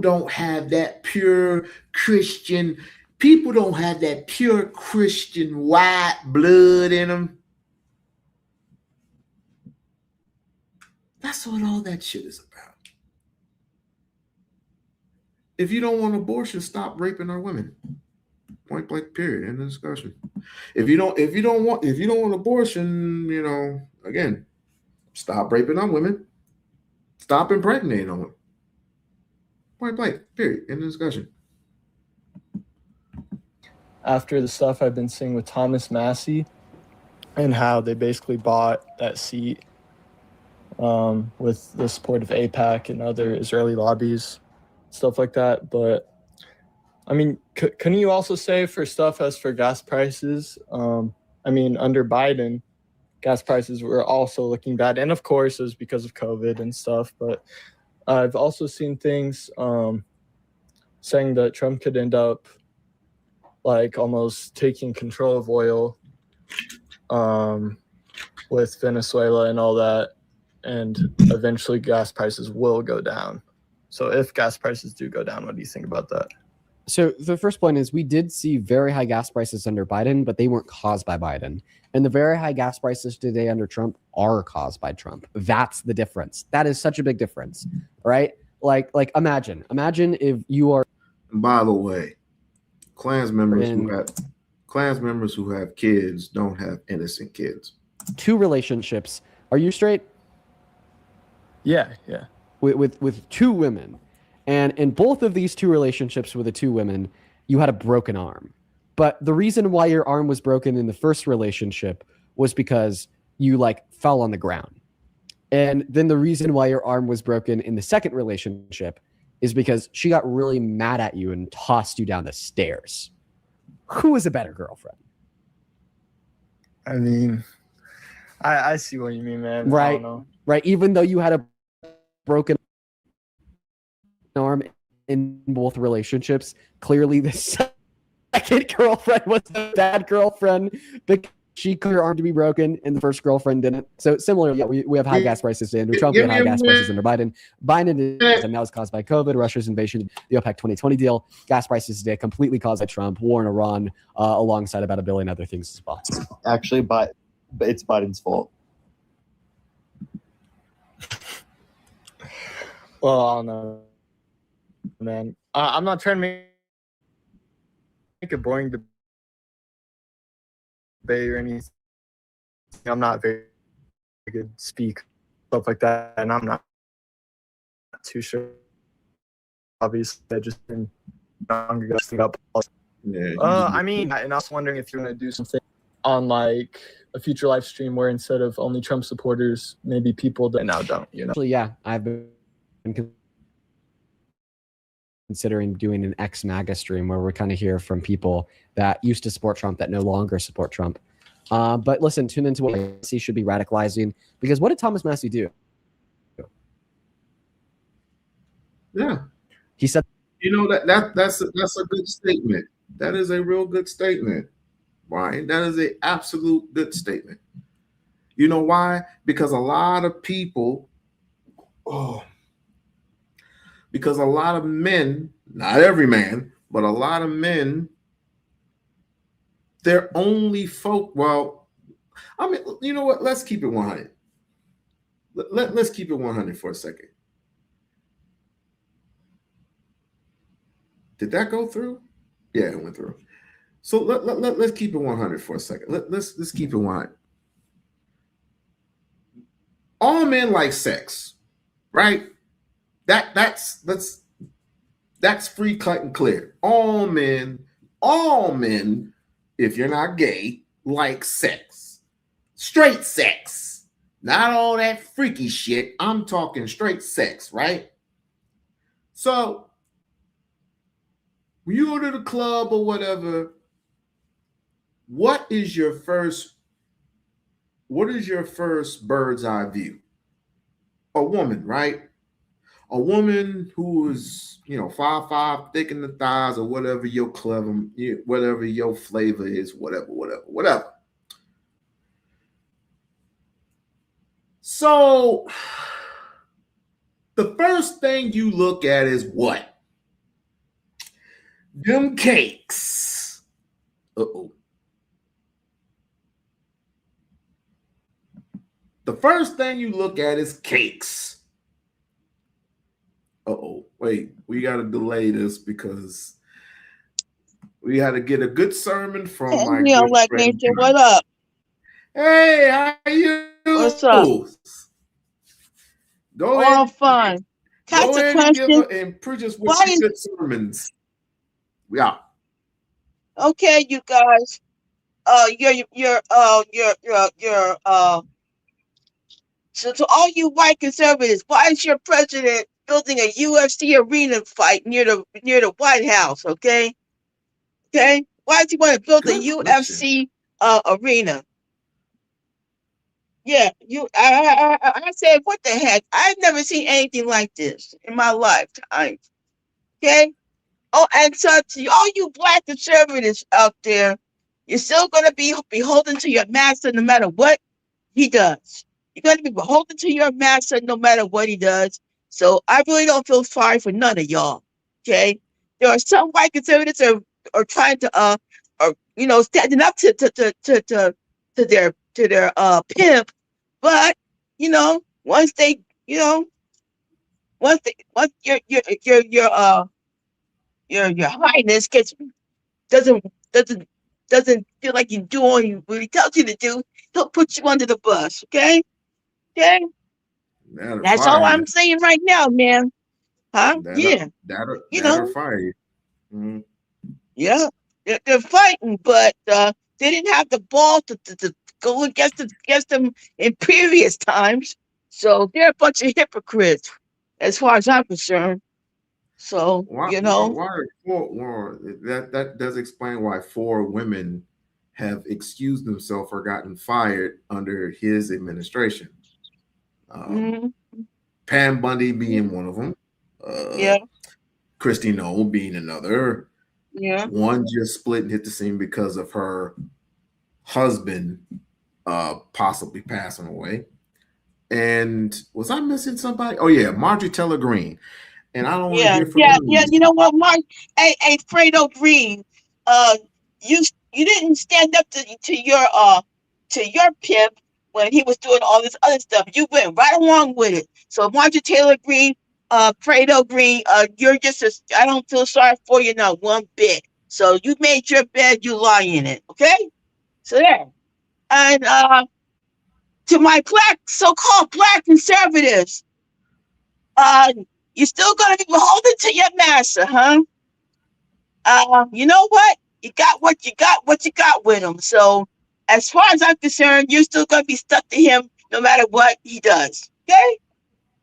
don't have that pure Christian, people don't have that pure Christian white blood in them. That's what all that shit is about. If you don't want abortion, stop raping our women. Point blank, period. End of discussion. If you don't want abortion, you know, again, stop raping on women. Stop impregnating on women. Point blank, period. End of discussion. After the stuff I've been seeing with Thomas Massey and how they basically bought that seat with the support of AIPAC and other Israeli lobbies, stuff like that. But I mean, couldn't you also say for stuff as for gas prices? I mean, under Biden, gas prices were also looking bad. And of course, it was because of COVID and stuff. But I've also seen things saying that Trump could end up like almost taking control of oil with Venezuela and all that. And eventually gas prices will go down. So if gas prices do go down, what do you think about that? So the first point is we did see very high gas prices under Biden, but they weren't caused by Biden. And the very high gas prices today under Trump are caused by Trump. That's the difference. That is such a big difference, right? Like imagine if you are. By the way, Klans members who have kids don't have innocent kids. Two relationships. Are you straight? Yeah. With two women. And in both of these two relationships with the two women, you had a broken arm. But the reason why your arm was broken in the first relationship was because you like fell on the ground. And then the reason why your arm was broken in the second relationship is because she got really mad at you and tossed you down the stairs. Who is a better girlfriend? I mean, I see what you mean, man. I Right. don't know. Right. Even though you had a broken arm in both relationships, clearly the second girlfriend was the bad girlfriend because she caused her arm to be broken and the first girlfriend didn't. So similarly, yeah, we have high gas prices under Trump. We had high gas prices under Biden. Biden is, and that was caused by COVID, Russia's invasion, the OPEC 2020 deal. Gas prices today completely caused by Trump, war in Iran, alongside about 1 billion other things as well. Actually, but it's Biden's fault. Well, I don't know, man. I'm not trying to make a boring debate or anything. I'm not very good speak, stuff like that, and I'm not too sure. Obviously, I just been younger guys think about politics. Yeah, I mean, and I was wondering if you're going to do something on like a future live stream where instead of only Trump supporters, maybe people that now don't, you know? Actually, yeah, I've been considering doing an ex-MAGA stream where we kind of hear from people that used to support Trump that no longer support Trump. But listen, tune into what Massey should be radicalizing, because what did Thomas Massey do? Yeah. He said, you know, that's a good statement. That is a real good statement, Brian. That is an absolute good statement. You know why? Because a lot of people, because a lot of men, not every man, but a lot of men, they're only well, I mean, you know what? Let's keep it 100. Let's keep it 100 for a second. Did that go through? Yeah, it went through. So let's keep it 100 for a second. Let's keep it 100. All men like sex, right? That's free, cut, and clear. All men, if you're not gay, like sex. Straight sex. Not all that freaky shit. I'm talking straight sex, right? So when you go to the club or whatever, what is your first bird's eye view? A woman, right? A woman who is, 5'5", thick in the thighs, or whatever your whatever your flavor is, whatever. So the first thing you look at is what? Them cakes. Uh-oh. The first thing you look at is cakes. Uh-oh. Wait, we got to delay this because we had to get a good sermon from my good friend. What up? Hey, how you? What's up? Go ahead. All fun. Go ahead and give her and preach us with some good sermons. Yeah. Okay, you guys. So to all you white conservatives, why is your president building a UFC arena fight near the White House? Okay. Why does he want to build a UFC arena? Yeah, I said, what the heck? I've never seen anything like this in my lifetime. Okay. Oh, and so to all you black conservatives out there, you're still going to be beholden to your master no matter what he does. You're going to be beholden to your master no matter what he does. So I really don't feel sorry for none of y'all. Okay. There are some white conservatives are trying to standing up to their pimp, but once your highness doesn't feel like you're doing what he tells you to do, he'll put you under the bus. Okay. That's all I'm saying right now, man. Huh? That'll fire you. Mm-hmm. Yeah, they're fighting, but they didn't have the ball to go against them in previous times. So they're a bunch of hypocrites, as far as I'm concerned. So that does explain why 4 women have excused themselves or gotten fired under his administration. Pam Bundy being one of them. Yeah. Christy Noel being another. Yeah. One just split and hit the scene because of her husband possibly passing away. And was I missing somebody? Oh yeah, Marjorie Taylor Greene. And I don't want to hear from yeah. him. You know what, Mark? Hey, Fredo Green, you didn't stand up to your pimp when he was doing all this other stuff. You went right along with it. So Marjorie Taylor Greene, Fredo Green, you're just I don't feel sorry for you not one bit. So you made your bed, you lie in it. Okay? So there. And to my so-called black conservatives, you still gonna be beholden to your master, huh? You know what? You got what you got with him. So as far as I'm concerned, you're still gonna be stuck to him no matter what he does. Okay?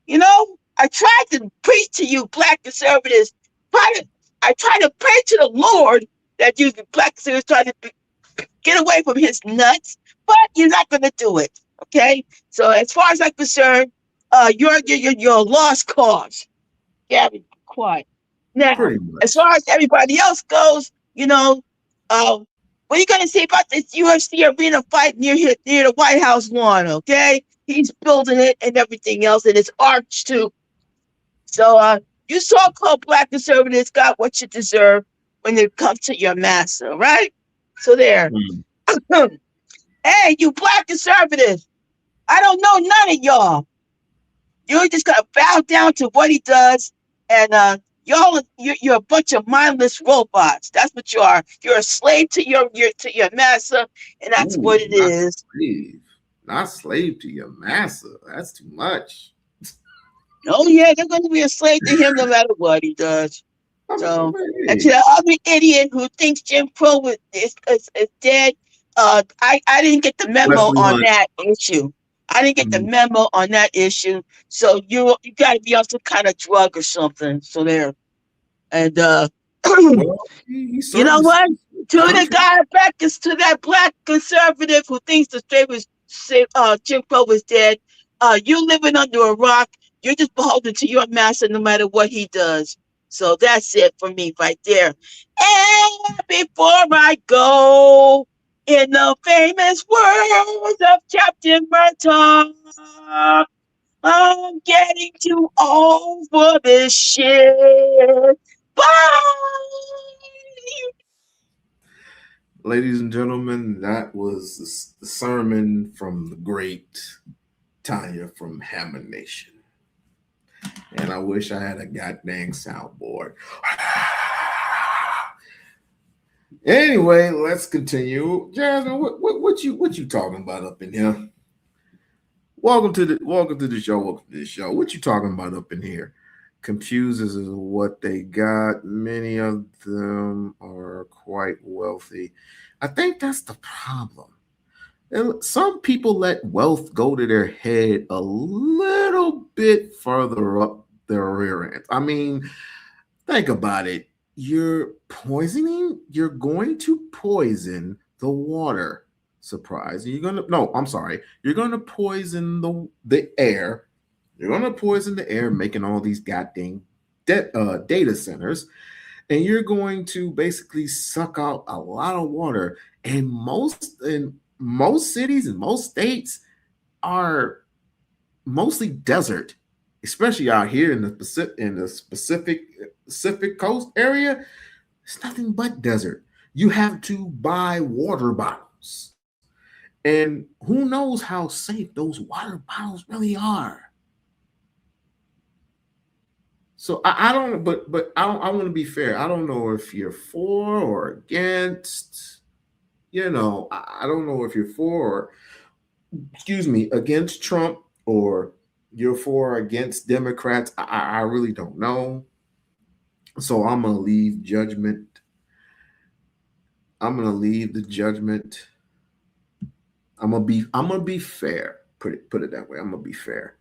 You know, I tried to preach to you black conservatives. I try to pray to the Lord that you black conservatives try to get away from his nuts, but you're not gonna do it. Okay? So as far as I'm concerned, you're a lost cause. Yeah, be quiet. Now, as far as everybody else goes, you know, what are you gonna say about this UFC arena fight near the White House lawn? Okay, he's building it and everything else, and it's arch too. So, you so-called black conservatives got what you deserve when it comes to your master, right? So there. Hey, you black conservatives, I don't know none of y'all. You're just gonna bow down to what he does, and you're a bunch of mindless robots. That's what you are. You're a slave to your master, and that's what it is. Not slave to your master. That's too much. Oh yeah, they're going to be a slave to him no matter what he does. So, and to the other idiot who thinks Jim Crow is dead, I didn't get the memo on that issue. I didn't get the memo on that issue. So you got to be on some kind of drug or something. So there, and you know what? To the guy back to that black conservative who thinks Jim Crow was dead. You living under a rock. You're just beholden to your master no matter what he does. So that's it for me right there. And before I go, in the famous words of Captain Murtaugh, I'm getting too old for this shit. Bye! Ladies and gentlemen, that was the sermon from the great Tanya from Hammer Nation. And I wish I had a goddamn soundboard. Anyway, let's continue. Jasmine, what you talking about up in here? Welcome to the show. What you talking about up in here? Computers is what they got. Many of them are quite wealthy. I think that's the problem. And some people let wealth go to their head a little bit further up their rear end. I mean, think about it. You're going to poison the water. Surprise. You're going to poison the air. You're going to poison the air, making all these goddamn data centers. And you're going to basically suck out a lot of water. And most cities and most states are mostly desert, especially out here in the Pacific Coast area. It's nothing but desert. You have to buy water bottles, and who knows how safe those water bottles really are. So I don't, but I want to be fair. I don't know if you're for or against. I don't know if you're for against Trump, or you're for or against Democrats. I really don't know. So I'm gonna leave judgment. I'm gonna leave the judgment. I'm gonna be fair. Put it that way. I'm gonna be fair.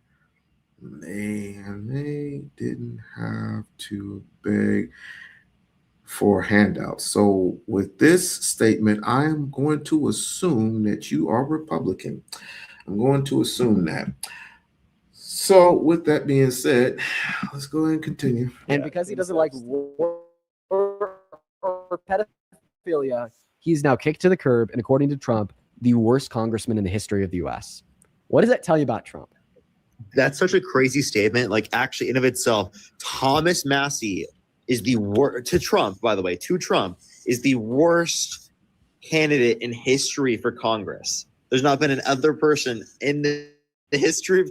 They didn't have to beg for handouts. So with this statement, I am going to assume that you are Republican. I'm going to assume that. So with that being said, let's go ahead and continue. And because he doesn't like war or pedophilia, he's now kicked to the curb, and according to Trump, the worst congressman in the history of the US. What does that tell you about Trump? That's such a crazy statement. Like, actually, in of itself, Thomas Massey is the worst, to Trump, by the way, to Trump, is the worst candidate in history for Congress. There's not been another person in the history of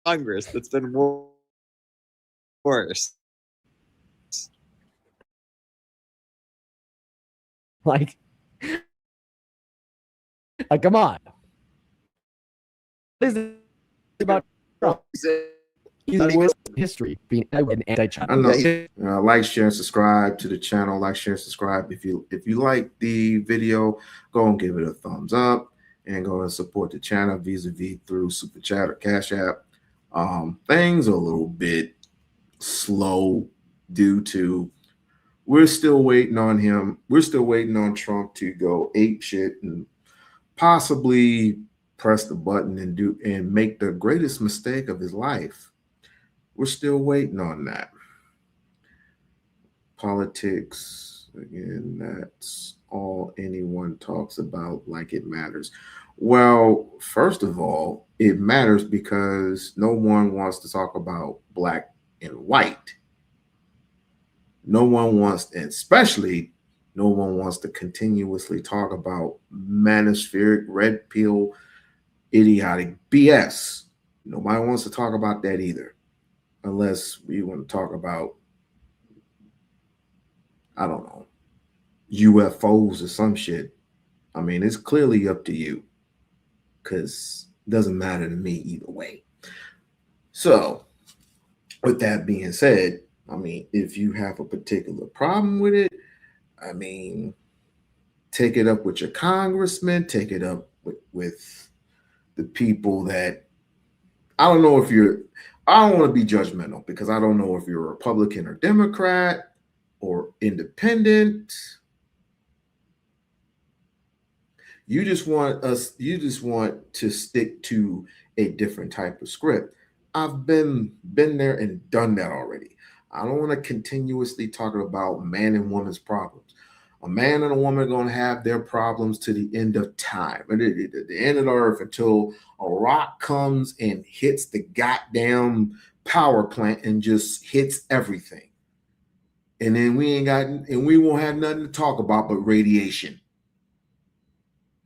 Congress that's been worse. Like come on. What is it about Trump? He's the worst in history being an anti-China. I know. Like, share, and subscribe to the channel. Like, share, and subscribe. If you like the video, go and give it a thumbs up and go and support the channel vis-a-vis through Super Chat or Cash App. Things are a little bit slow due to we're still waiting on him. We're still waiting on Trump to go ape shit and possibly press the button and make the greatest mistake of his life. We're still waiting on that. Politics, again, that's all anyone talks about like it matters. Well, first of all, it matters because no one wants to talk about black and white. No one wants, and especially no one wants to continuously talk about manospheric red pill idiotic BS. Nobody wants to talk about that either. Unless we want to talk about, I don't know, UFOs or some shit. I mean, it's clearly up to you because it doesn't matter to me either way. So with that being said, I mean, if you have a particular problem with it, I mean, take it up with your congressman, take it up with the people that, I don't know if you're, I don't want to be judgmental because I don't know if you're a Republican or Democrat or independent. You just want to stick to a different type of script. I've been there and done that already. I don't want to continuously talk about man and woman's problems. A man and a woman are going to have their problems to the end of time, at the end of the earth, until a rock comes and hits the goddamn power plant and just hits everything. And then we won't have nothing to talk about but radiation.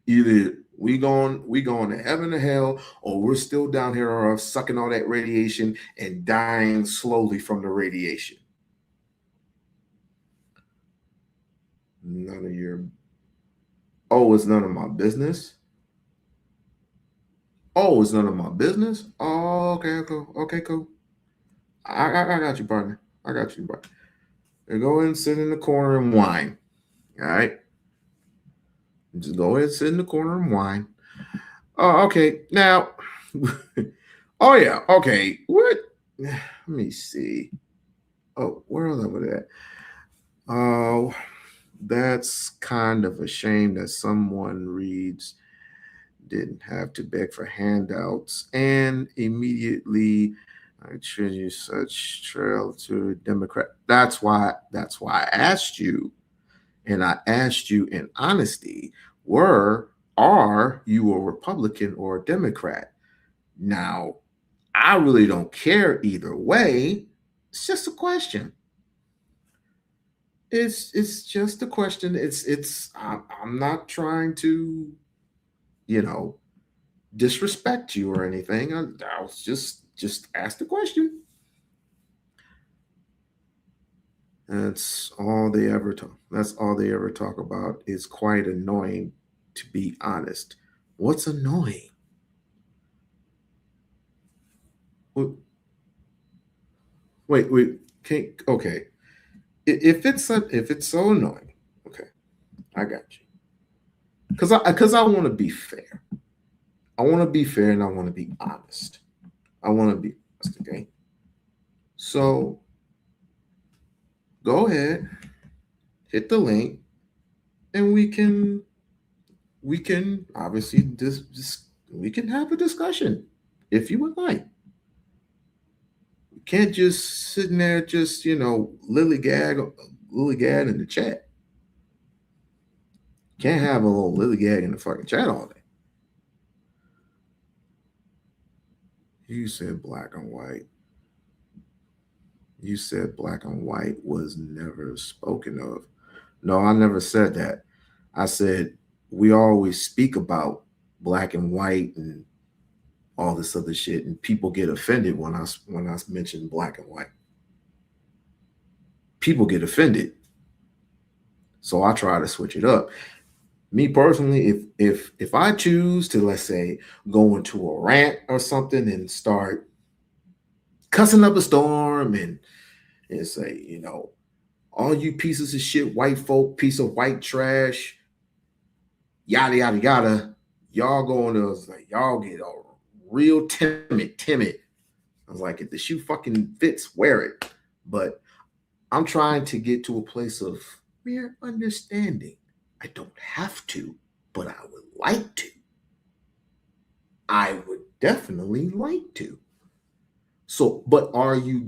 Either we going to heaven or hell, or we're still down here on earth sucking all that radiation and dying slowly from the radiation. None of your, oh, it's none of my business. Oh, it's none of my business. Oh, okay, cool. Okay, cool. I got you, partner. I got you, partner. Go ahead and sit in the corner and whine. All right. Just go ahead and sit in the corner and whine. Oh, okay. Now, oh yeah, okay. What? Let me see. Oh, where was I with that? Oh, that's kind of a shame that someone reads didn't have to beg for handouts and immediately attribute such trail to a Democrat. That's why I asked you, and I asked you in honesty, are you a Republican or a Democrat? Now, I really don't care either way. It's just a question. It's just a question. I'm not trying to, disrespect you or anything. I was just ask the question. That's all they ever talk. That's all they ever talk about. It's quite annoying, to be honest. What's annoying? Wait. Okay. If it's so annoying, okay, I got you. Because I want to be fair. I want to be fair and I want to be honest. I want to be honest, okay? So go ahead, hit the link, and we can obviously we can have a discussion if you would like. You can't just sitting there just lillygag in the chat. Can't have a little lillygag in the fucking chat all day. You said black and white. You said black and white was never spoken of. No, I never said that. I said we always speak about black and white and all this other shit, and people get offended when I mention black and white. People get offended, so I try to switch it up. Me personally, if I choose to, let's say, go into a rant or something and start cussing up a storm and say, all you pieces of shit, white folk, piece of white trash, yada yada yada, y'all going to y'all get all real timid. I was like, if the shoe fucking fits, wear it. But I'm trying to get to a place of mere understanding. I don't have to, but I would like to. I would definitely like to. So, but are you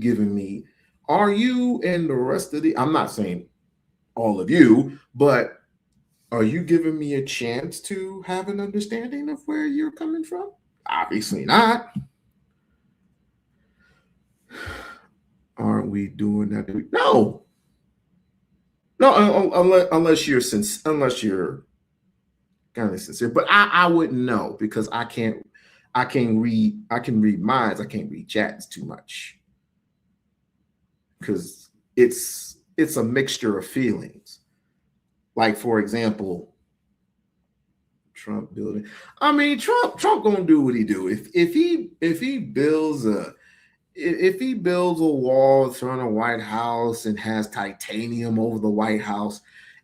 and the rest of I'm not saying all of you, but are you giving me a chance to have an understanding of where you're coming from? Obviously not. Aren't we doing that? No, unless you're kind of sincere. But I wouldn't know because I can read minds. I can't read chats too much because it's a mixture of feelings. Like, for example, Trump building. I mean, Trump gonna do what he do. If he builds a wall in front of the White House and has titanium over the White House,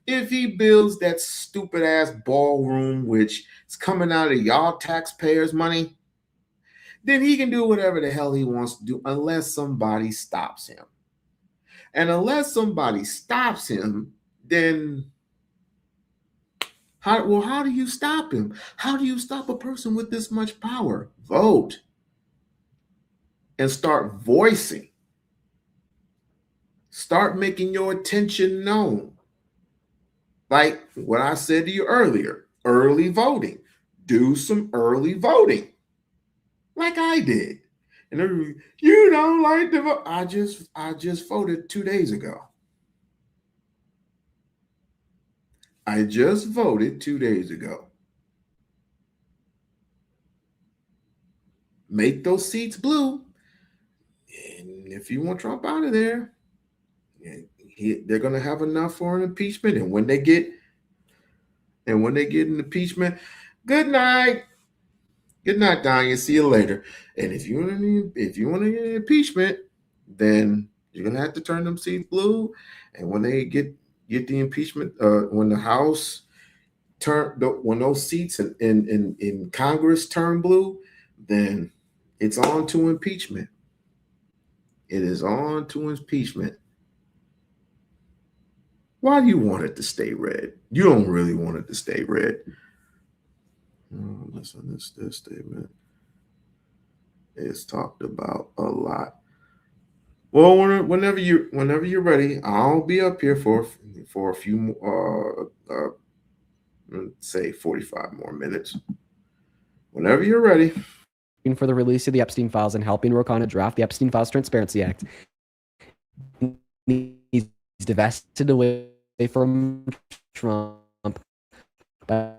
if he builds that stupid ass ballroom, which is coming out of y'all taxpayers' money, then he can do whatever the hell he wants to do unless somebody stops him. And unless somebody stops him, then how do you stop him? How do you stop a person with this much power? Vote. And start voicing. Start making your attention known. Like what I said to you earlier, early voting. Do some early voting. Like I did. And you don't like to vote. I just voted 2 days ago. I just voted 2 days ago. Make those seats blue. And if you want Trump out of there, they're going to have enough for an impeachment. And when they get an impeachment, good night. Good night, Danya. See you later. And if you want to get an impeachment, then you're going to have to turn them seats blue. And when they get the impeachment, when the House when those seats in Congress turn blue, then it's on to impeachment. It is on to impeachment. Why do you want it to stay red? You don't really want it to stay red. Listen, this statement is talked about a lot. Well, whenever you're ready, I'll be up here for a few say 45 more minutes. Whenever you're ready. For the release of the Epstein files and helping work on a draft, the Epstein Files Transparency Act. He's divested away from Trump by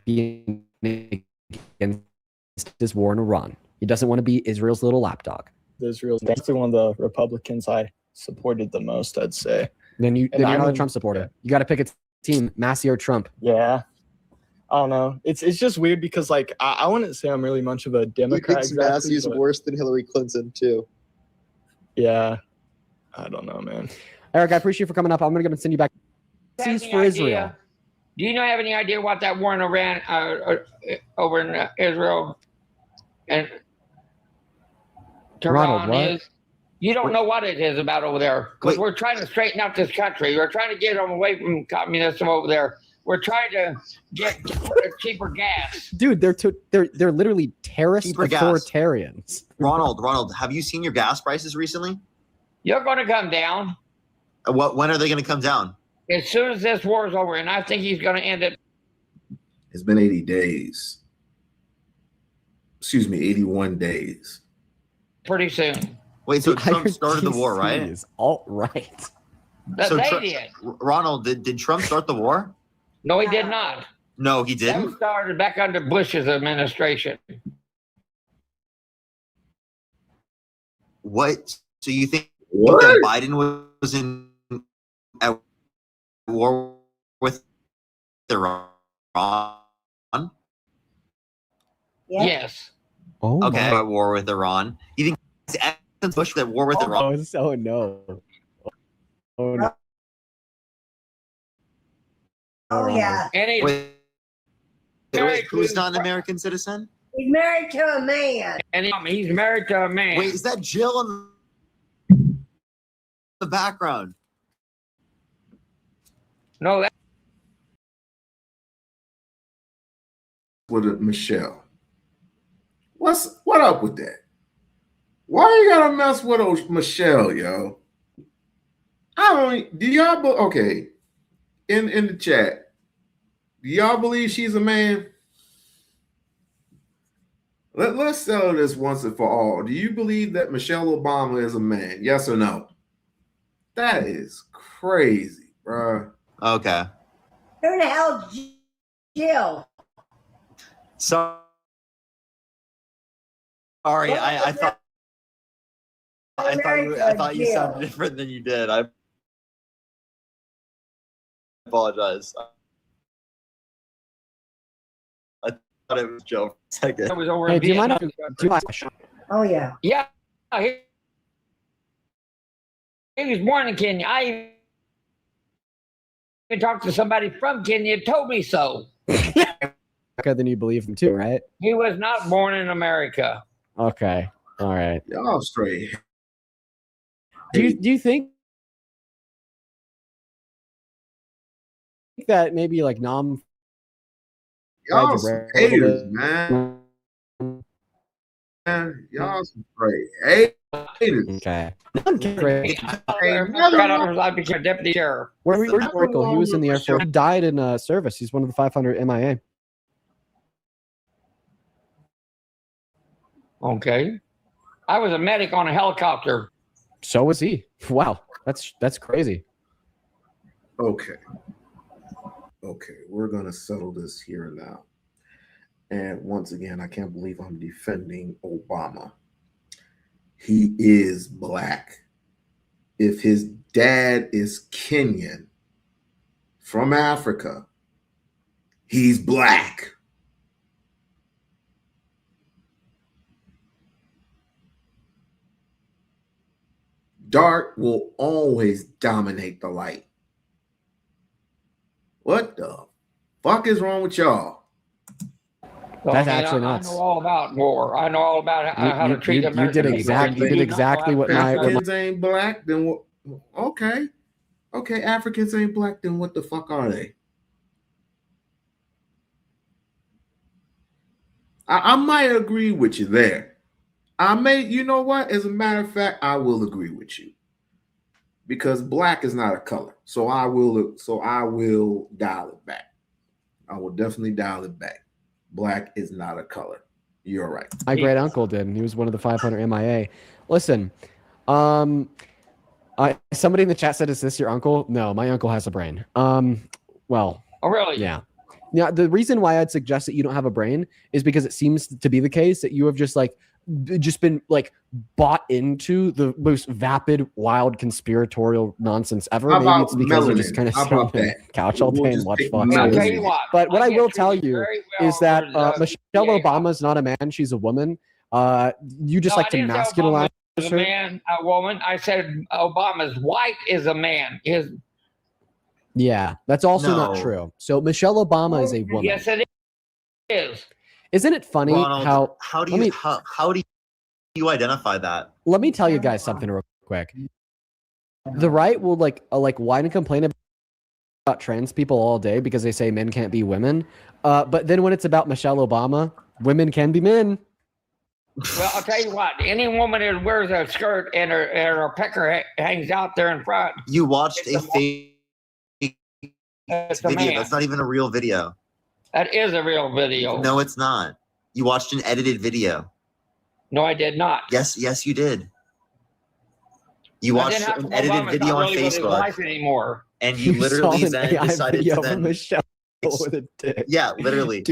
being against this war in Iran. He doesn't want to be Israel's little lapdog. Israel's definitely one of the Republicans I supported the most, I'd say. Then you're not a Trump supporter. Yeah. You got to pick a team, Massey or Trump. Yeah. I don't know. It's just weird because I wouldn't say I'm really much of a Democrat. He thinks Massey is worse than Hillary Clinton too. Yeah. I don't know, man. Eric, I appreciate you for coming up. I'm going to send you back. Cease for Israel. Do you have any idea what that war in Iran over in Israel and Tehran is? You don't know what it is about over there. Because we're trying to straighten out this country. We're trying to get them away from communism over there. We're trying to get cheaper gas. Dude, they're literally terrorist Cheaper gas. authoritarians. Ronald, have you seen your gas prices recently? You're going to come down. When are they going to come down? As soon as this war is over, and I think he's going to end it. It's been 80 days. Excuse me, 81 days. Pretty soon. Wait, so Trump started the war, right? Is alt-right. So They did. Ronald, did Trump start the war? No, he did not. No, he didn't. That started back under Bush's administration. What? So you think that Biden was at war with Iran? Yes. Oh, okay, at war with Iran. You think Bush at war with Iran? Oh no. Oh no. Oh yeah. Wait, who's not an American citizen? He's married to a man. And he's married to a man. Wait, is that Jill in the background? No, that. With Michelle. What up with that? Why you gotta mess with Michelle, yo? Do y'all okay? In the chat, do y'all believe she's a man? Let's settle this once and for all. Do you believe that Michelle Obama is a man? Yes or no? That is crazy, bro. Okay. Who the hell's Jill? Sorry, I thought you sounded different than you did. I apologize. I thought it was Joe for a second. It was over Hey, in do you mind Vietnam. if do you mind? Oh yeah. Yeah. He was born in Kenya. I even talked to somebody from Kenya who told me so. Okay, then you believe him too, right? He was not born in America. Okay. All right. Y'all straight. Do you think that maybe like Nam? Y'all some haters, man. Y'all some straight haters. Okay. Great. I became deputy sheriff. Where's Michael? He was in the Air Force. He died in service. He's one of the 500 MIA. Okay. I was a medic on a helicopter. So was he. Wow. That's crazy. Okay, we're gonna settle this here and now. And once again, I can't believe I'm defending Obama. He is black. If his dad is Kenyan from Africa, he's black. Dark will always dominate the light. What the fuck is wrong with y'all? That's actually nuts. I know all about war. I know all about how to treat American You did exactly what my Africans ain't black. Then what? Okay, Africans ain't black. Then what the fuck are they? I might agree with you there. You know what? As a matter of fact, I will agree with you. Because black is not a color. So I will dial it back. I will definitely dial it back. Black is not a color. You're right. My great uncle did, and he was one of the 500 MIA. Listen, somebody in the chat said, "Is this your uncle?" No, my uncle has a brain. Well, oh really? Yeah. Now, the reason why I'd suggest that you don't have a brain is because it seems to be the case that you have just been bought into the most vapid, wild, conspiratorial nonsense ever. How Maybe about it's because you melanin? just kind of How sit on about the that? couch all We'll day and just watch take Fox melanin. News. Tell you what, But what I will tell you very well is that over, Michelle yeah. Obama's not a man; she's a woman. You just No, like I to didn't say masculinize Obama is a her. man, a woman. I said Obama's wife is a man. Yeah, that's also not No. true. So Michelle Obama is a woman. Yes, it is. Isn't it funny Ronald, how how do you identify that? let me tell you guys something real quick. The right will whine and complain about trans people all day because they say men can't be women. But then when it's about Michelle Obama, women can be men. Well, I'll tell you what. Any woman that wears a skirt and her pecker hangs out there in front. You watched a fake video. man. That's not even a real video. That is a real video. No, it's not. You watched an edited video. No, I did not. Yes, you did. You watched an edited video on Facebook. Life anymore. And you literally then decided to then Michelle with a dick. Yeah, literally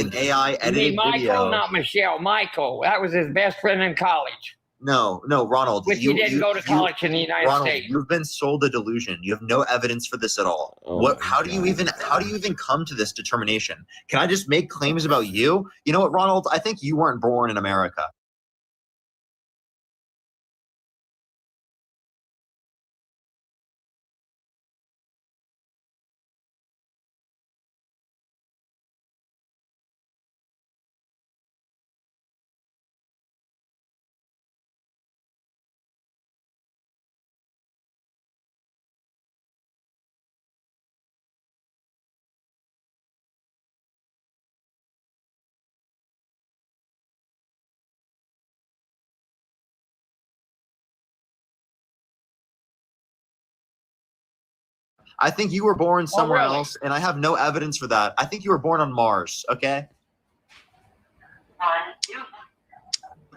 an AI edited Michael, video. not Michelle. Michael. That was his best friend in college. No, Ronald. But you didn't go to college in the United States. You've been sold a delusion. You have no evidence for this at all. How do you even come to this determination? Can I just make claims about you? You know what, Ronald? I think you weren't born in America. I think you were born somewhere else, and I have no evidence for that. I think you were born on Mars, okay?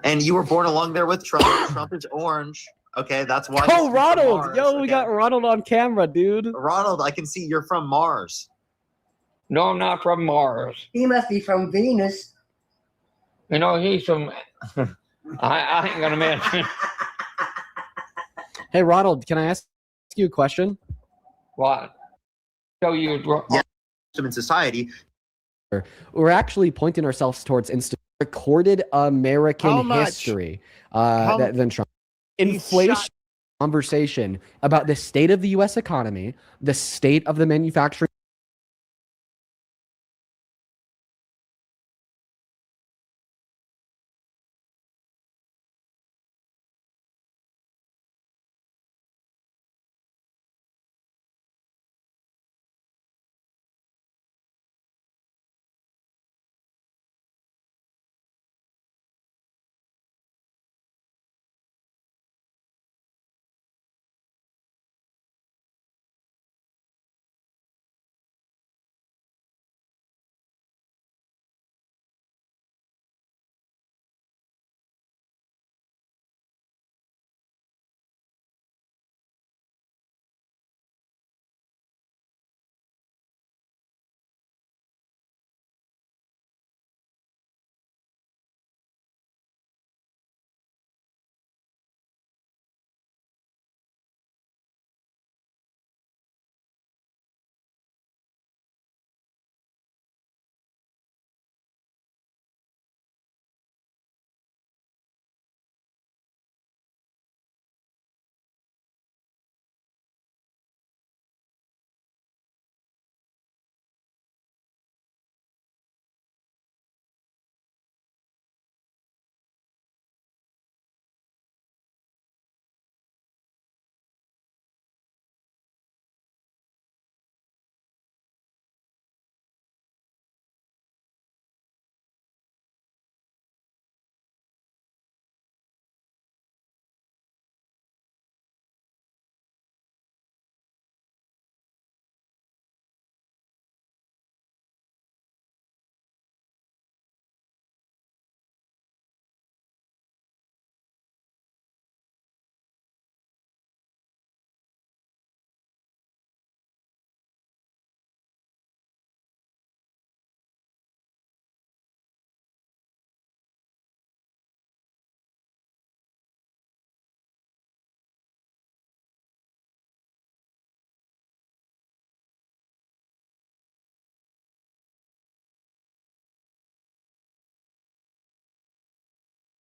And you were born along there with Trump. Trump is orange, okay? That's why. Oh, Ronald! We got Ronald on camera, dude. Ronald, I can see you're from Mars. No, I'm not from Mars. He must be from Venus. You know, he's from. I ain't gonna mention. Hey, Ronald, can I ask you a question? What? So you in society. We're actually pointing ourselves towards recorded American history than Trump. Inflation conversation about the state of the U.S. economy, the state of the manufacturing.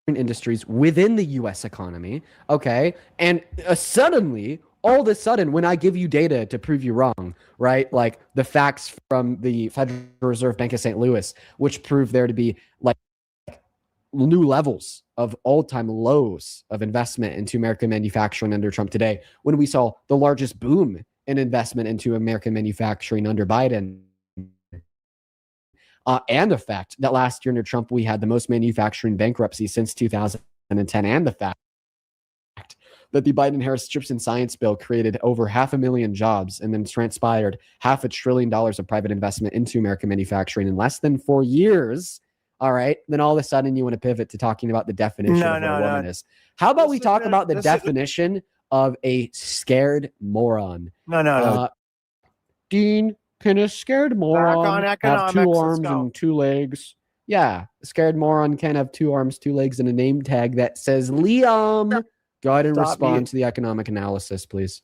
Industries within the U.S. economy, okay? And suddenly, all of a sudden, when I give you data to prove you wrong, right? Like the facts from the Federal Reserve Bank of St. Louis, which prove there to be like new levels of all-time lows of investment into American manufacturing under Trump today, when we saw the largest boom in investment into American manufacturing under Biden. And the fact that last year under Trump, we had the most manufacturing bankruptcies since 2010, and the fact that the Biden-Harris Chips and Science Bill created over 500,000 jobs and then transpired $500 billion of private investment into American manufacturing in less than 4 years. All right. Then all of a sudden you want to pivot to talking about the definition of what a woman is. How about we talk about the definition of a scared moron? No. Dean, can a scared moron have 2 economics, arms and 2 legs? Yeah, a scared moron can have 2 arms, 2 legs, and a name tag that says Liam. Go ahead and respond to the economic analysis, please.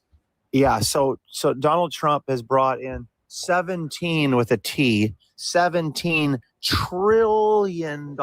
Yeah, so Donald Trump has brought in 17 with a T, $17 trillion.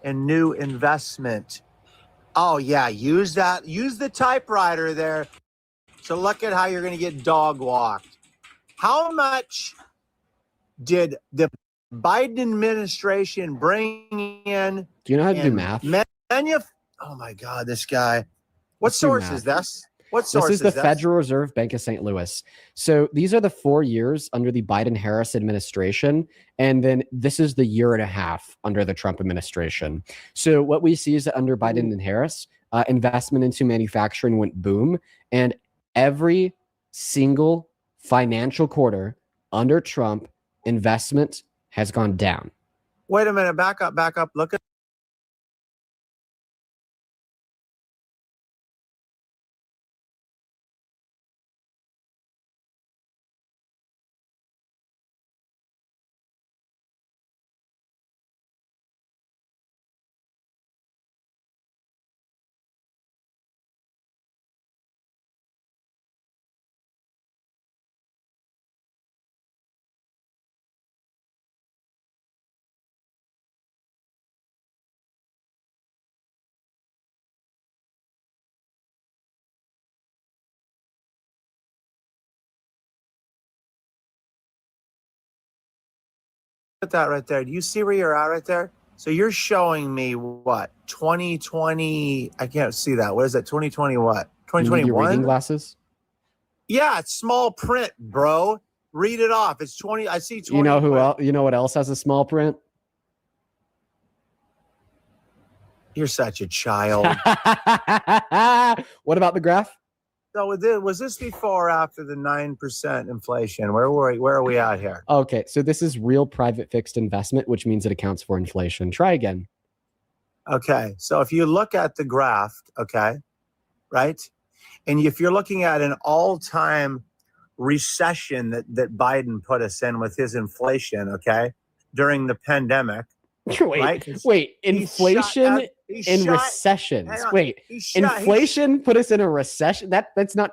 In new investment. Oh yeah, use the typewriter there. So look at how you're going to get dog walked. How much did the Biden administration bring in? Do you know how to do math? Oh my God, this guy. What source is this? What source this is the Federal Reserve Bank of St. Louis. So these are the 4 years under the Biden-Harris administration, and then this is the 1.5 years under the Trump administration. So what we see is that under Biden and Harris, investment into manufacturing went boom, and every single financial quarter under Trump, investment has gone down. Wait a minute, back up. Look at that right there. Do you see where you're at right there? So you're showing me what? 2020. I can't see that. What is that? 2020 what? 2021? Reading glasses? Yeah, it's small print, bro. Read it off. It's 20. I see 20. You know who else? You know what else has a small print? You're such a child. What about the graph? So was this before or after the 9% inflation? Where are we at here? Okay, so this is real private fixed investment, which means it accounts for inflation. Try again. Okay, so if you look at the graph, okay, right? And if you're looking at an all-time recession that Biden put us in with his inflation, okay, during the pandemic. Wait, inflation in recessions. Wait, inflation put us in a recession? That's not,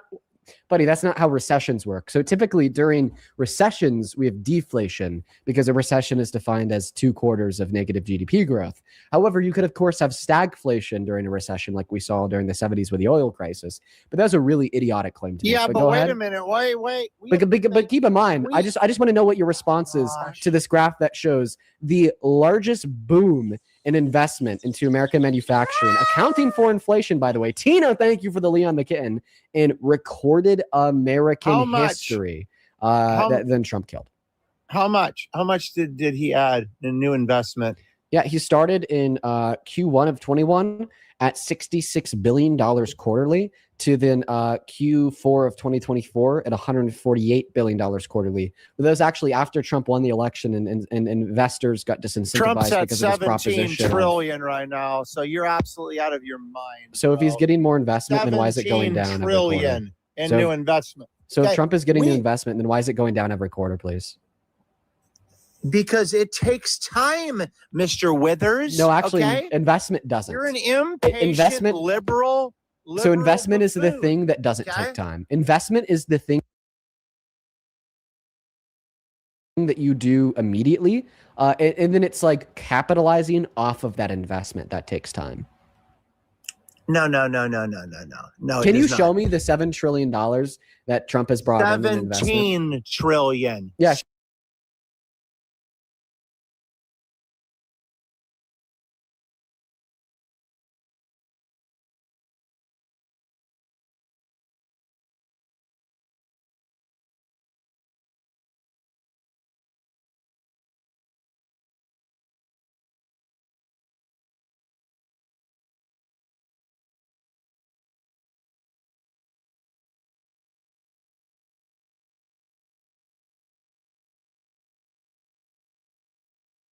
buddy, that's not how recessions work. So typically during recessions, we have deflation because a recession is defined as 2 quarters of negative GDP growth. However, you could, of course, have stagflation during a recession like we saw during the 70s with the oil crisis. But that's a really idiotic claim to make. Yeah, but wait a minute. Wait. But keep in mind, I just want to know what your response is to this graph that shows the largest boom in investment into American manufacturing, accounting for inflation, by the way. Tina, thank you for the Leon the Kitten, in recorded American history than Trump killed. How much? How much did he add in new investment? Yeah, he started in Q1 of 21 at $66 billion quarterly to then Q4 of 2024 at $148 billion quarterly. But those actually after Trump won the election and investors got disincentivized Trump's at because of his 17 proposition. trillion right now, so you're absolutely out of your mind. So if he's getting more investment, then why is it going down 17 every quarter? trillion in new investment. So if Okay, Trump is getting new investment, then why is it going down every quarter, please? Because it takes time, Mr. Withers. No, actually, okay? investment doesn't. You're an impatient liberal. So investment is the buffoon, thing that doesn't okay? take time. Investment is the thing that you do immediately, and then it's like capitalizing off of that investment that takes time. No. Can you show me the $7 trillion that Trump has brought in investment? 17 trillion. Yeah.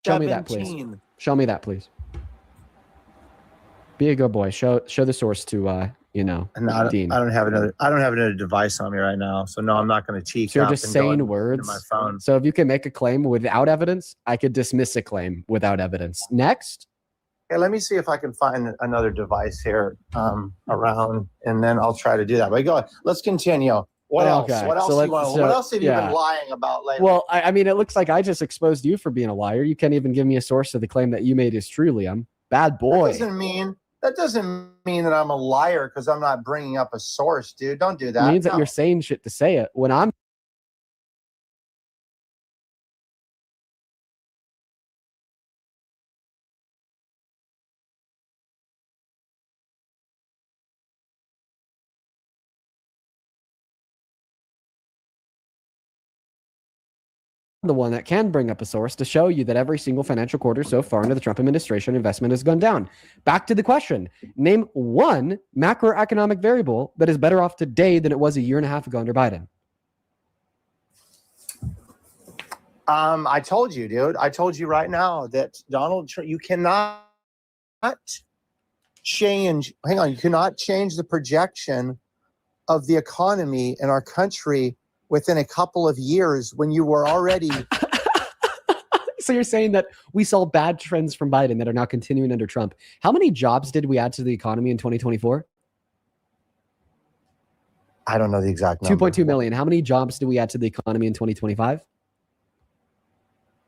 Show me that, please. 17. Show me that, please. Be a good boy. Show the source to Dean. I don't have another device on me right now, so no, I'm not going to cheat. So you're just saying words. My phone. So if you can make a claim without evidence, I could dismiss a claim without evidence. Next. Okay, let me see if I can find another device here around, and then I'll try to do that. But go ahead. Let's continue. What else? What else? What else have you been lying about lately? Well, I mean, it looks like I just exposed you for being a liar. You can't even give me a source of the claim that you made is true, Liam. Bad boy. That doesn't mean that I'm a liar because I'm not bringing up a source, dude. Don't do that. It means that you're saying shit to say it. When I'm the one that can bring up a source to show you that every single financial quarter so far under the Trump administration investment has gone down. Back to the question. Name one macroeconomic variable that is better off today than it was a year and a half ago under Biden. I told you, dude. I told you right now that Donald Trump, you cannot change. Hang on. You cannot change the projection of the economy in our country within a couple of years when you were already. So you're saying that we saw bad trends from Biden that are now continuing under Trump. How many jobs did we add to the economy in 2024? I don't know the exact number. 2.2 million. How many jobs did we add to the economy in 2025?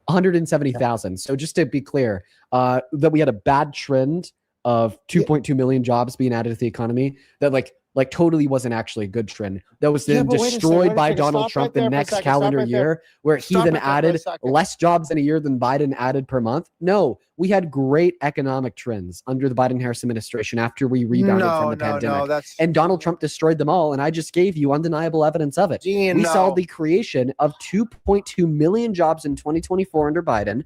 170,000. So just to be clear, that we had a bad trend of 2.2 million jobs being added to the economy that like totally wasn't actually a good trend. That was then destroyed by Donald Trump the next calendar year, where he then added less jobs in a year than Biden added per month. No, we had great economic trends under the Biden-Harris administration after we rebounded from the pandemic. And Donald Trump destroyed them all, and I just gave you undeniable evidence of it. We saw the creation of 2.2 million jobs in 2024 under Biden.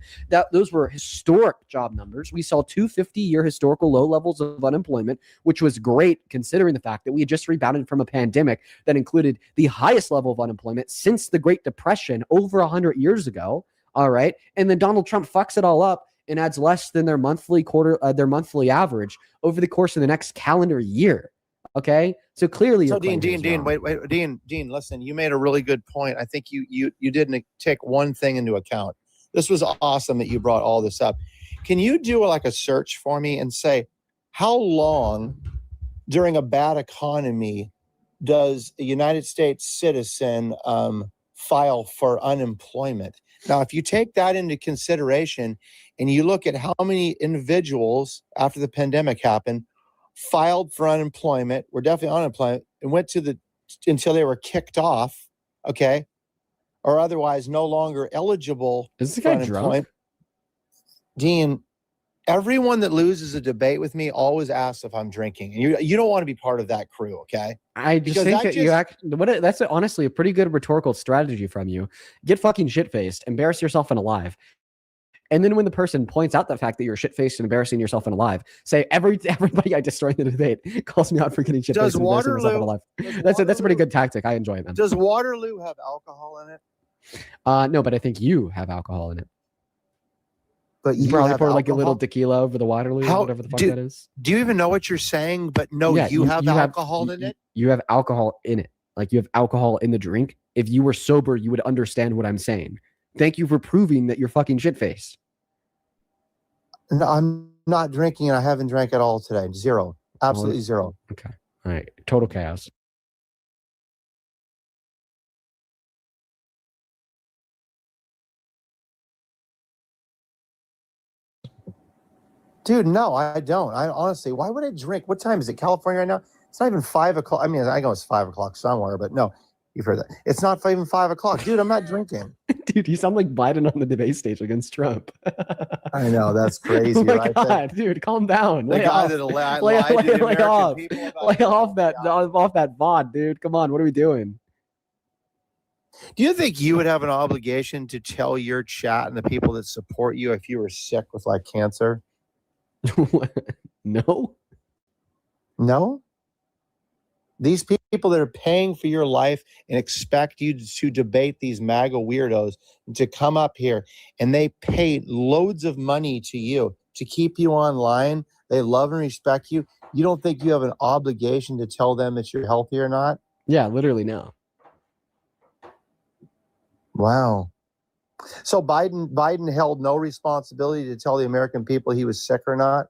Those were historic job numbers. We saw 250-year historical low levels of unemployment, which was great considering the fact that we had just rebounded from a pandemic that included the highest level of unemployment since the Great Depression over 100 years ago. All right. And then Donald Trump fucks it all up and adds less than their monthly average over the course of the next calendar year. Okay. So clearly, Dean, listen, you made a really good point. I think you didn't take one thing into account. This was awesome that you brought all this up. Can you do like a search for me and say, how long during a bad economy does a United States citizen file for unemployment? Now, if you take that into consideration and you look at how many individuals after the pandemic happened filed for unemployment, were definitely unemployment, and went to until they were kicked off, okay, or otherwise no longer eligible for unemployment. Dean, everyone that loses a debate with me always asks if I'm drinking, and you don't want to be part of that crew, okay? I just think that that's honestly a pretty good rhetorical strategy from you. Get fucking shit-faced, embarrass yourself in a live, And then when the person points out the fact that you're shit-faced and embarrassing yourself and alive, say everybody I destroy in the debate calls me out for getting shit-faced and embarrassing myself and alive. That's a pretty good tactic. I enjoy it, man. Does Waterloo have alcohol in it? No, but I think you have alcohol in it. But you probably pour like a little tequila over the Waterloo, or whatever the fuck that is. Do you even know what you're saying? But no, Yeah, you have alcohol in it? You have alcohol in it. Like you have alcohol in the drink. If you were sober, you would understand what I'm saying. Thank you for proving that you're fucking shit-faced. No, I'm not drinking, and I haven't drank at all today. Zero. Absolutely zero. Okay. All right. Total chaos. Dude, no, I don't. I honestly, why would I drink? What time is it? California right now? It's not even 5 o'clock. I mean, I know it's 5 o'clock somewhere, but no, you've heard that. It's not even 5 o'clock. Dude, I'm not drinking. Dude, you sound like Biden on the debate stage against Trump. I know, that's crazy. Oh my right? God, dude, calm down. The guy that lied to the American people about off that VOD, dude. Come on, what are we doing? Do you think you would have an obligation to tell your chat and the people that support you if you were sick with like cancer? No. No? These people that are paying for your life and expect you to debate these MAGA weirdos and to come up here, and they pay loads of money to you to keep you online. They love and respect you. You don't think you have an obligation to tell them that you're healthy or not? Yeah, literally no. Wow. So Biden held no responsibility to tell the American people he was sick or not?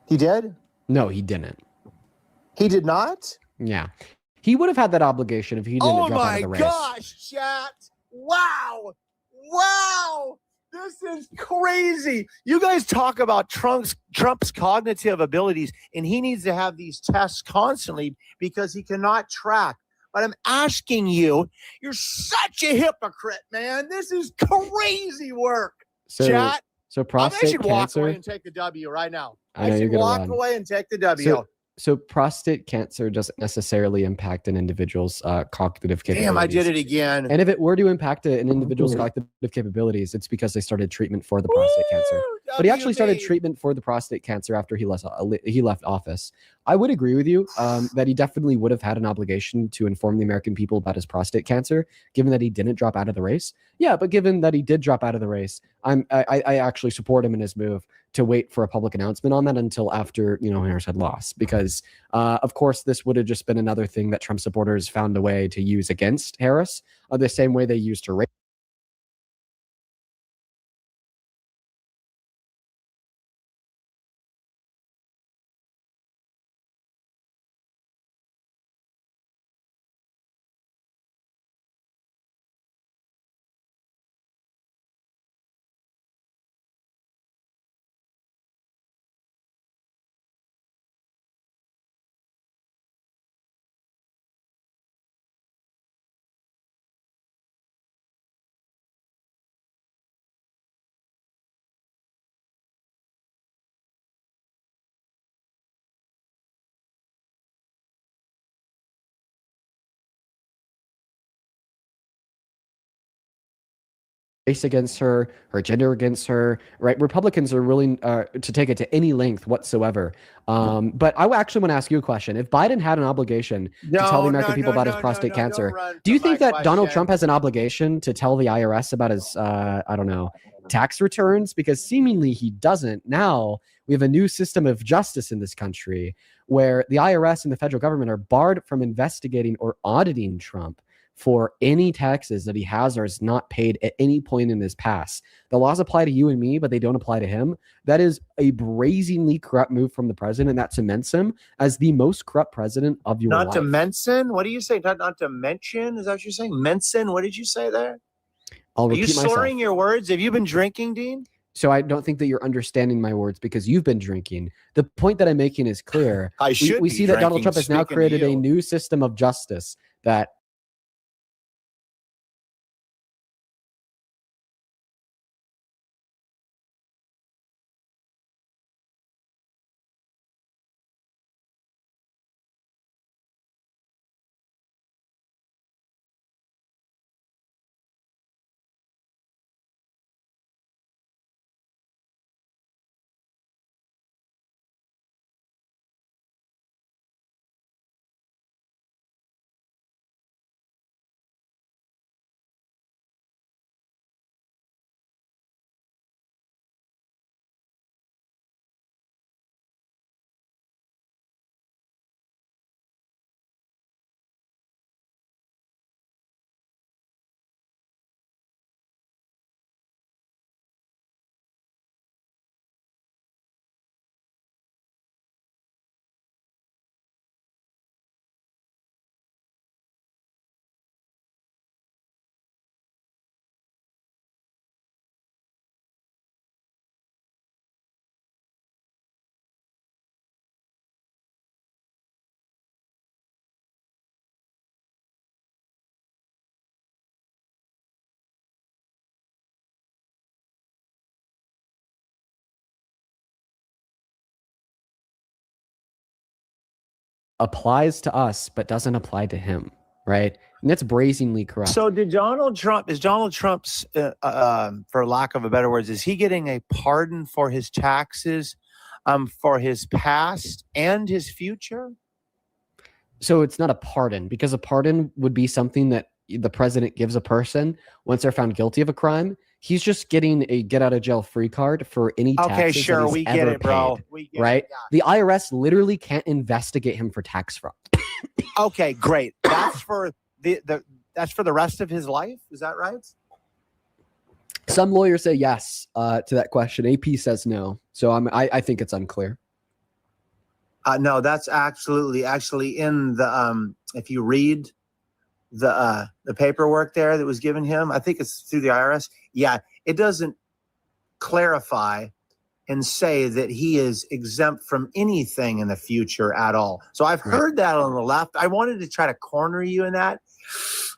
He did? No, he didn't. He did not? Yeah. He would have had that obligation if he didn't drop out of the race. Oh my gosh, chat. Wow. Wow. This is crazy. You guys talk about Trump's cognitive abilities, and he needs to have these tests constantly because he cannot track. But I'm asking you, you're such a hypocrite, man. This is crazy work. Chat. So I prostate should walk cancer. away and take the W right now. I know I you're should gonna walk run. away and take the W. So prostate cancer doesn't necessarily impact an individual's cognitive capabilities. Damn, I did it again. And if it were to impact an individual's cognitive capabilities, it's because they started treatment for the prostate cancer. But he actually started treatment for the prostate cancer after he left office. I would agree with you that he definitely would have had an obligation to inform the American people about his prostate cancer, given that he didn't drop out of the race. Yeah, but given that he did drop out of the race, I actually support him in his move to wait for a public announcement on that until after Harris had lost, because of course this would have just been another thing that Trump supporters found a way to use against Harris, the same way they used her race. Race against her gender against her, right? Republicans are willing to take it to any length whatsoever. But I actually want to ask you a question. If Biden had an obligation to tell the American people about his prostate cancer, do you think that Donald Trump has an obligation to tell the IRS about his, tax returns? Because seemingly he doesn't. Now we have a new system of justice in this country where the IRS and the federal government are barred from investigating or auditing Trump for any taxes that he has or has not paid at any point in his past. The laws apply to you and me, but they don't apply to him. That is a brazenly corrupt move from the president, and that cements him as the most corrupt president of your life. Not to mention? What do you say? Not to mention? Is that what you're saying? Mention? What did you say there? Are you slurring your words? Have you been drinking, Dean? So I don't think that you're understanding my words because you've been drinking. The point that I'm making is clear. We see that Donald Trump has now created a new system of justice that applies to us but doesn't apply to him, right? And that's brazenly corrupt. So is Donald Trump's, for lack of a better words, is he getting a pardon for his taxes, for his past and his future? So it's not a pardon, because a pardon would be something that the president gives a person once they're found guilty of a crime. He's just getting a get out of jail free card for any taxes Okay, sure, that he's we get ever it, bro. paid, We get right? it, yeah. The IRS literally can't investigate him for tax fraud. Okay, great. That's for that's for the rest of his life. Is that right? Some lawyers say yes to that question. AP says no. So I think it's unclear. No, that's actually in the if you read the paperwork there that was given him, I think it's through the IRS. Yeah, it doesn't clarify and say that he is exempt from anything in the future at all. So I've heard that on the left. I wanted to try to corner you in that,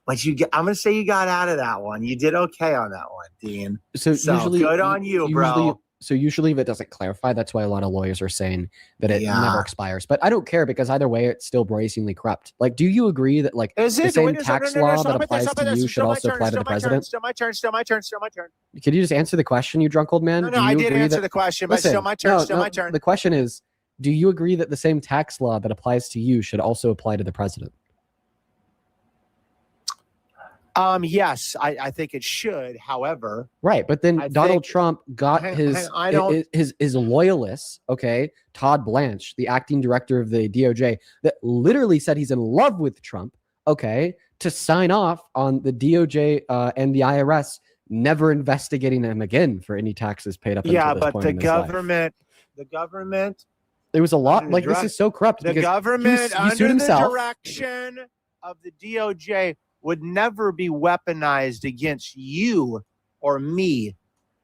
but I'm going to say you got out of that one. You did okay on that one, Dean. So usually, good on you, bro. So usually if it doesn't clarify, that's why a lot of lawyers are saying that it never expires. But I don't care because either way, it's still brazenly corrupt. Like, do you agree that like the same tax law that applies to you should also apply to the president? Still my turn. Can you just answer the question, you drunk old man? No, I did answer the question, but still my turn. My turn. The question is, do you agree that the same tax law that applies to you should also apply to the president? Yes, I think it should. However, right, but then Donald Trump got his loyalists, okay, Todd Blanche, the acting director of the DOJ, that literally said he's in love with Trump, okay, to sign off on the DOJ and the IRS never investigating him again for any taxes paid up until this point in his life. The government. It was a lot like this is so corrupt. The government he sued himself. The direction of the DOJ would never be weaponized against you or me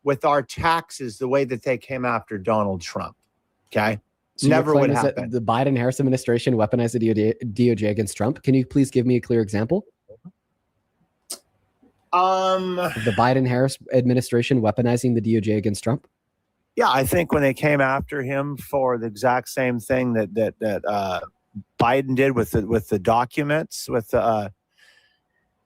with our taxes the way that they came after Donald Trump. Okay? So never would happen. The Biden-Harris administration weaponized the DOJ against Trump. Can you please give me a clear example? The Biden-Harris administration weaponizing the DOJ against Trump? Yeah, I think when they came after him for the exact same thing that Biden did with the documents, with the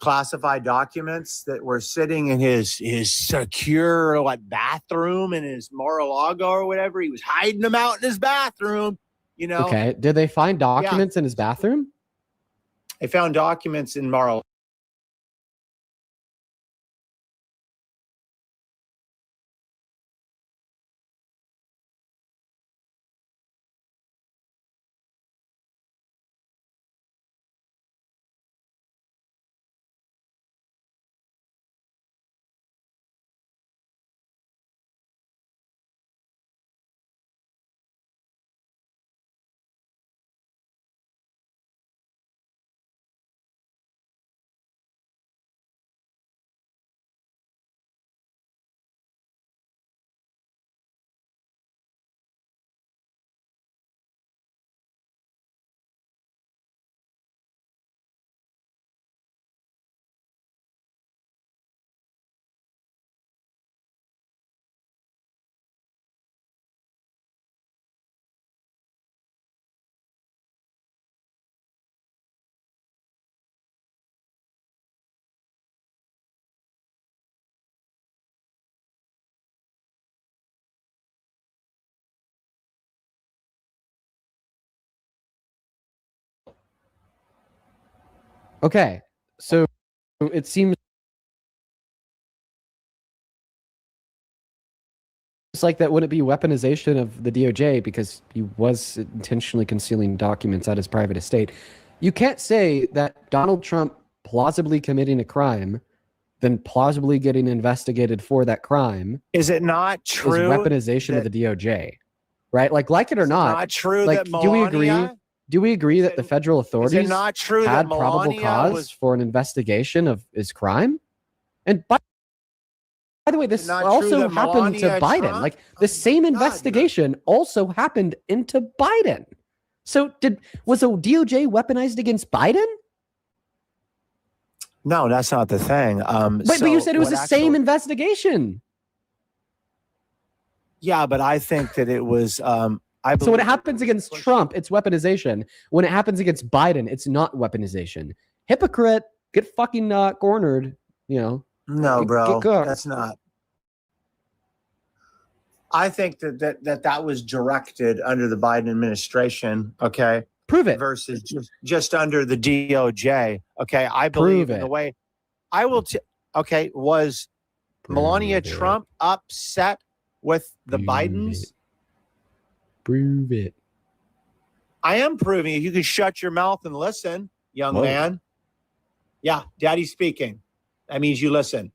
classified documents that were sitting in his secure bathroom in his Mar-a-Lago or whatever. He was hiding them out in his bathroom, you know. Okay. Did they find documents in his bathroom? They found documents in Mar-a-Lago. Okay, so it seems like that wouldn't be weaponization of the DOJ because he was intentionally concealing documents at his private estate. You can't say that Donald Trump plausibly committing a crime, then plausibly getting investigated for that crime. Is it not true? Is weaponization of the DOJ, right? Like it or not. Not true. Like, that Melania, do we agree that the federal authorities not true had that probable cause for an investigation of his crime? And by the way, this also happened to Biden. Trump? Like the same investigation also happened into Biden. So was a DOJ weaponized against Biden? No, that's not the thing. But you said it was the same investigation. Yeah, but I think that it was. So when it happens against Trump, it's weaponization. When it happens against Biden, it's not weaponization. Hypocrite, get fucking cornered. You know. No, bro, that's not. I think that was directed under the Biden administration. Okay, prove it. Versus just under the DOJ. Okay, I believe in the way. I will. Okay, was Melania Trump upset with the Bidens? Prove it. I am proving it. You can shut your mouth and listen, young man. Yeah, Daddy's speaking. That means you listen.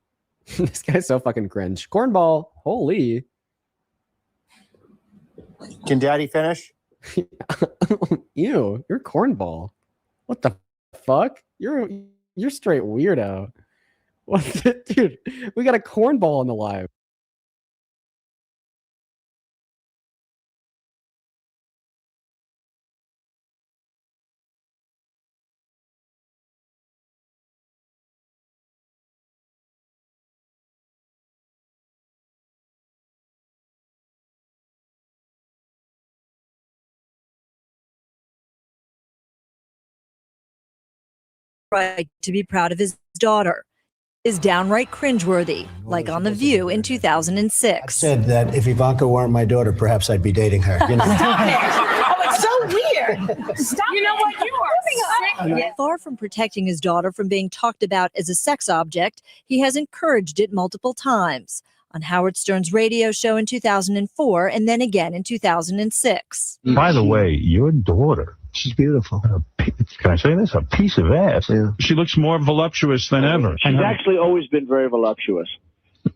This guy's so fucking cringe. Cornball. Holy. Can Daddy finish? Ew, you're a cornball. What the fuck? You're straight weirdo. What, dude? We got a cornball on the live. Right to be proud of his daughter is downright cringeworthy, like on The View in 2006. Said that if Ivanka weren't my daughter, perhaps I'd be dating her. You know? Oh, it's so weird. Stop. You know what? You are sick. Far from protecting his daughter from being talked about as a sex object, he has encouraged it multiple times. On Howard Stern's radio show in 2004 and then again in 2006. By the way, your daughter, she's beautiful. Can I say this? A piece of ass. Yeah. She looks more voluptuous than ever. She's actually always been very voluptuous.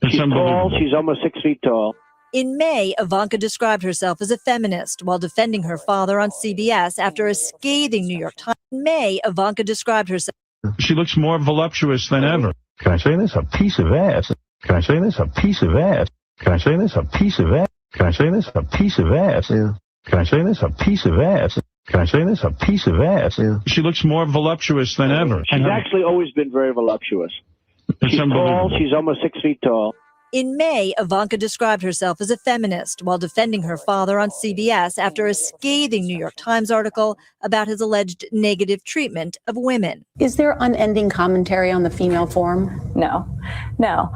She's tall. She's almost 6 feet tall. In May, Ivanka described herself as a feminist while defending her father on CBS after a scathing New York Times. In May, Ivanka described herself. She looks more voluptuous than ever. Can I say this? A piece of ass. Can I say this? A piece of ass. Can I say this? A piece of ass. Can I say this? A piece of ass. Yeah. Can I say this? A piece of ass. Can I say this? A piece of ass. Yeah. She looks more voluptuous than ever. She's actually always been very voluptuous. She's tall. She's almost 6 feet tall. In May, Ivanka described herself as a feminist while defending her father on CBS after a scathing New York Times article about his alleged negative treatment of women. Is there unending commentary on the female form? No.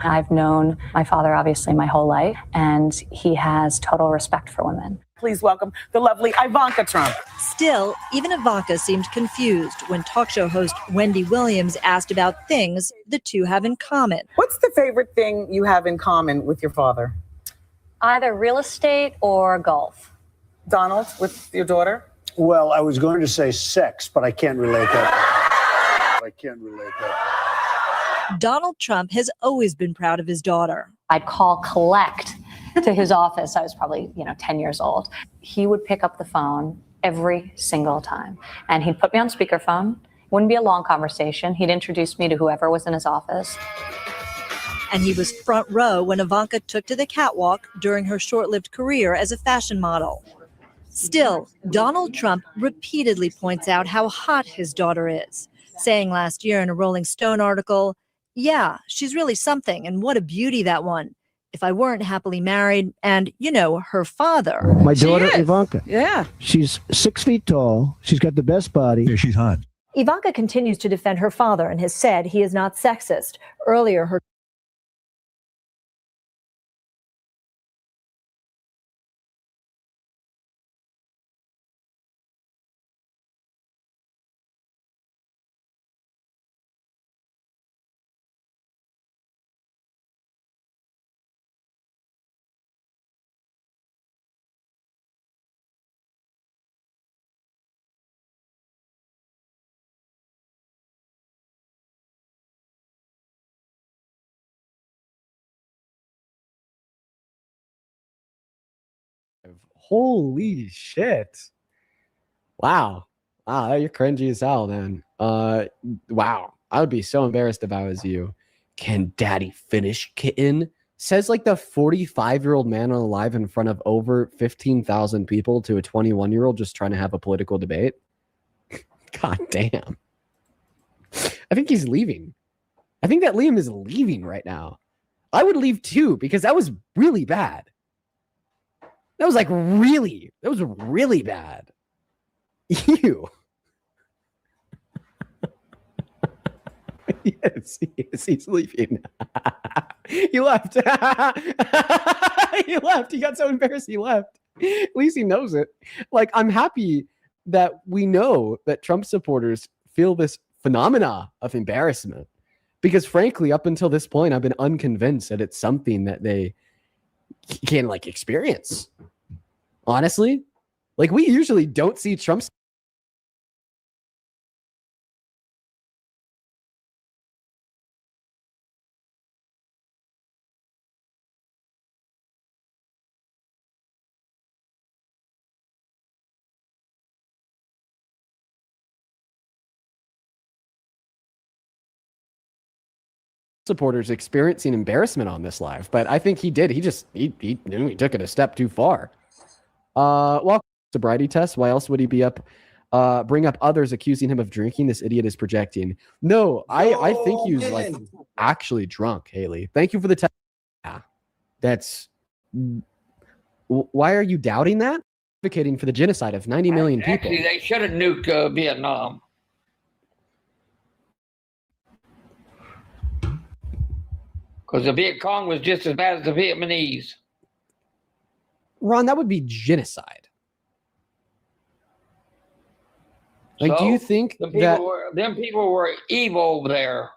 I've known my father obviously my whole life, and he has total respect for women. Please welcome the lovely Ivanka Trump. Still, even Ivanka seemed confused when talk show host Wendy Williams asked about things the two have in common. What's the favorite thing you have in common with your father? Either real estate or golf. Donald, with your daughter? Well, I was going to say sex, but I can't relate that. Donald Trump has always been proud of his daughter. I'd call collect to his office. I was probably, 10 years old. He would pick up the phone every single time, and he'd put me on speakerphone. It wouldn't be a long conversation. He'd introduce me to whoever was in his office. And he was front row when Ivanka took to the catwalk during her short-lived career as a fashion model. Still, Donald Trump repeatedly points out how hot his daughter is, saying last year in a Rolling Stone article, "Yeah, she's really something, and what a beauty, that one. If I weren't happily married and, her father." My daughter, Ivanka. Yeah. She's 6 feet tall. She's got the best body. Yeah, she's hot. Ivanka continues to defend her father and has said he is not sexist. Earlier, her Holy shit. Wow. Wow, you're cringy as hell, man. Wow. I would be so embarrassed if I was you. Can daddy finish, kitten? Says like the 45-year-old man on live in front of over 15,000 people to a 21-year-old just trying to have a political debate. God damn. I think he's leaving. I think that Liam is leaving right now. I would leave too, because that was really bad. That was really bad. Ew. Yes, he's leaving. He left. He left. He got so embarrassed he left. At least he knows it. Like, I'm happy that we know that Trump supporters feel this phenomena of embarrassment. Because frankly, up until this point, I've been unconvinced that it's something that they can experience. Honestly, we usually don't see Trump supporters experiencing embarrassment on this live, but I think he did. He took it a step too far. Well, sobriety test. Why else would he be up? Bring up others accusing him of drinking. This idiot is projecting. No, I think he was like actually drunk. Haley, thank you for the test. Yeah, that's. Why are you doubting that? Advocating for the genocide of 90 million people. Actually, they should have nuked Vietnam. Because the Viet Cong was just as bad as the Vietnamese. Ron, that would be genocide. Like, do you think them people were evil over there?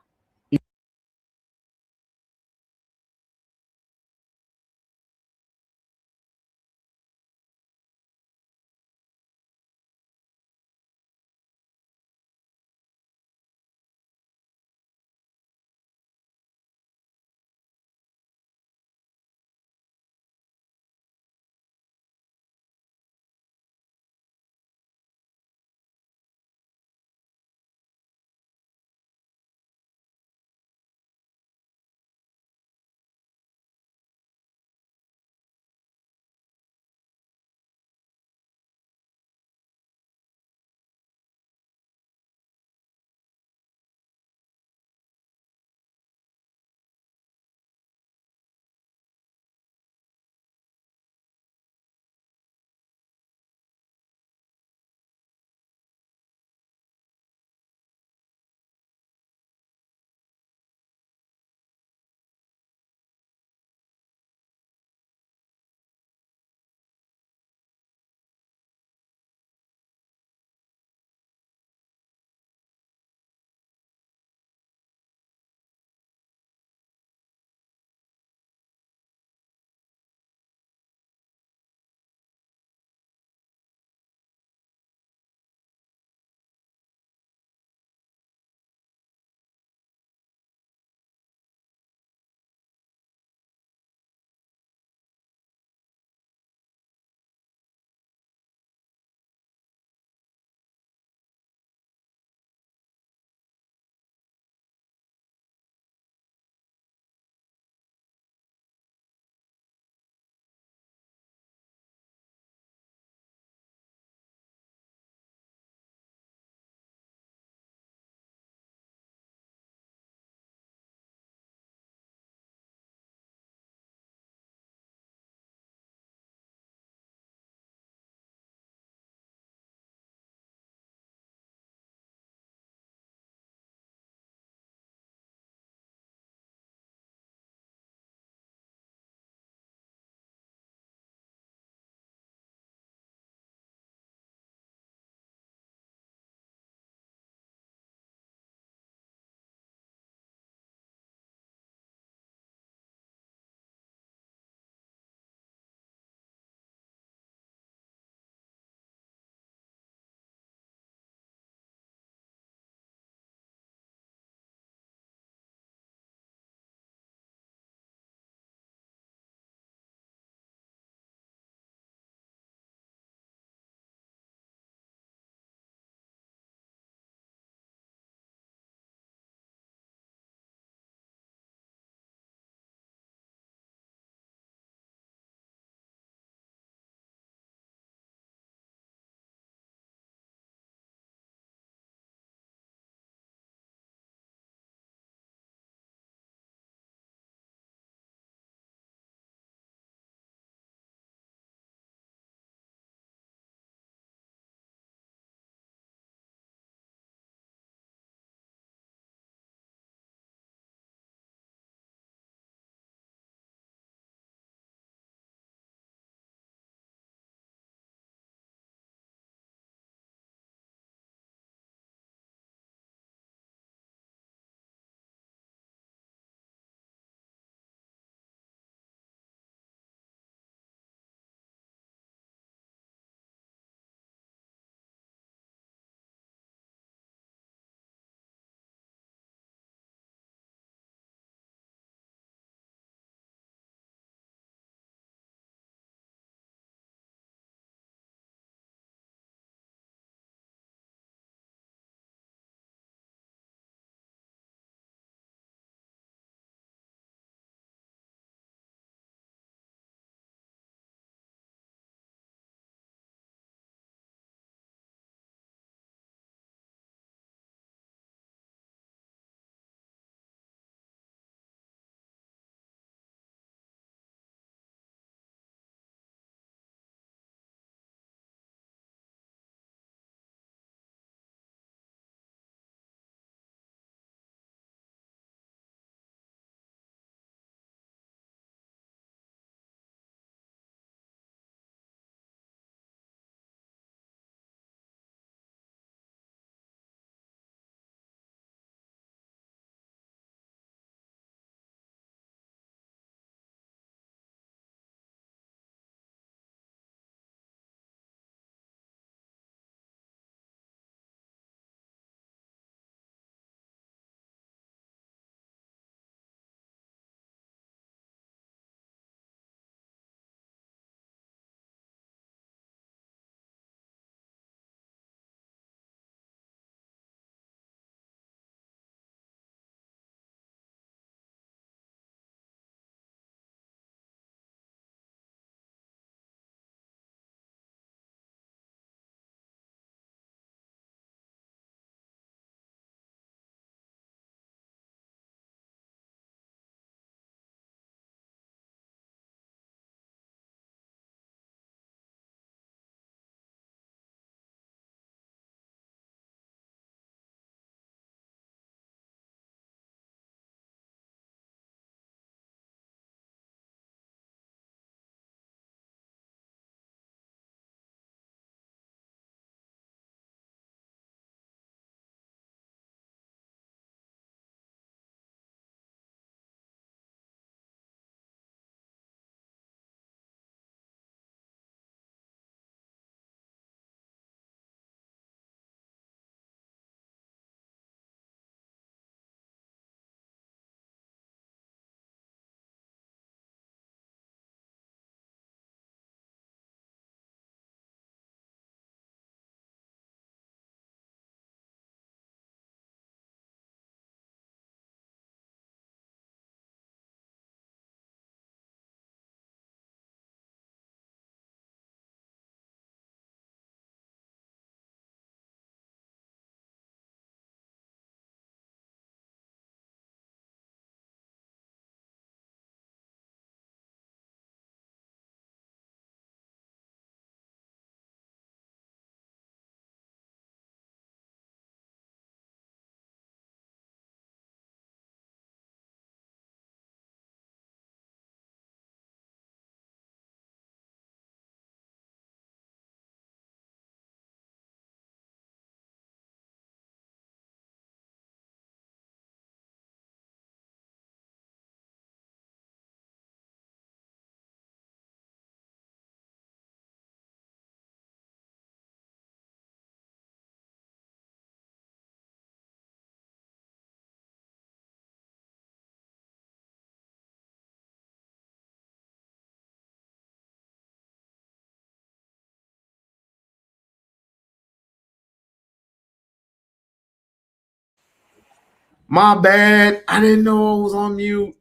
My bad. I didn't know I was on mute.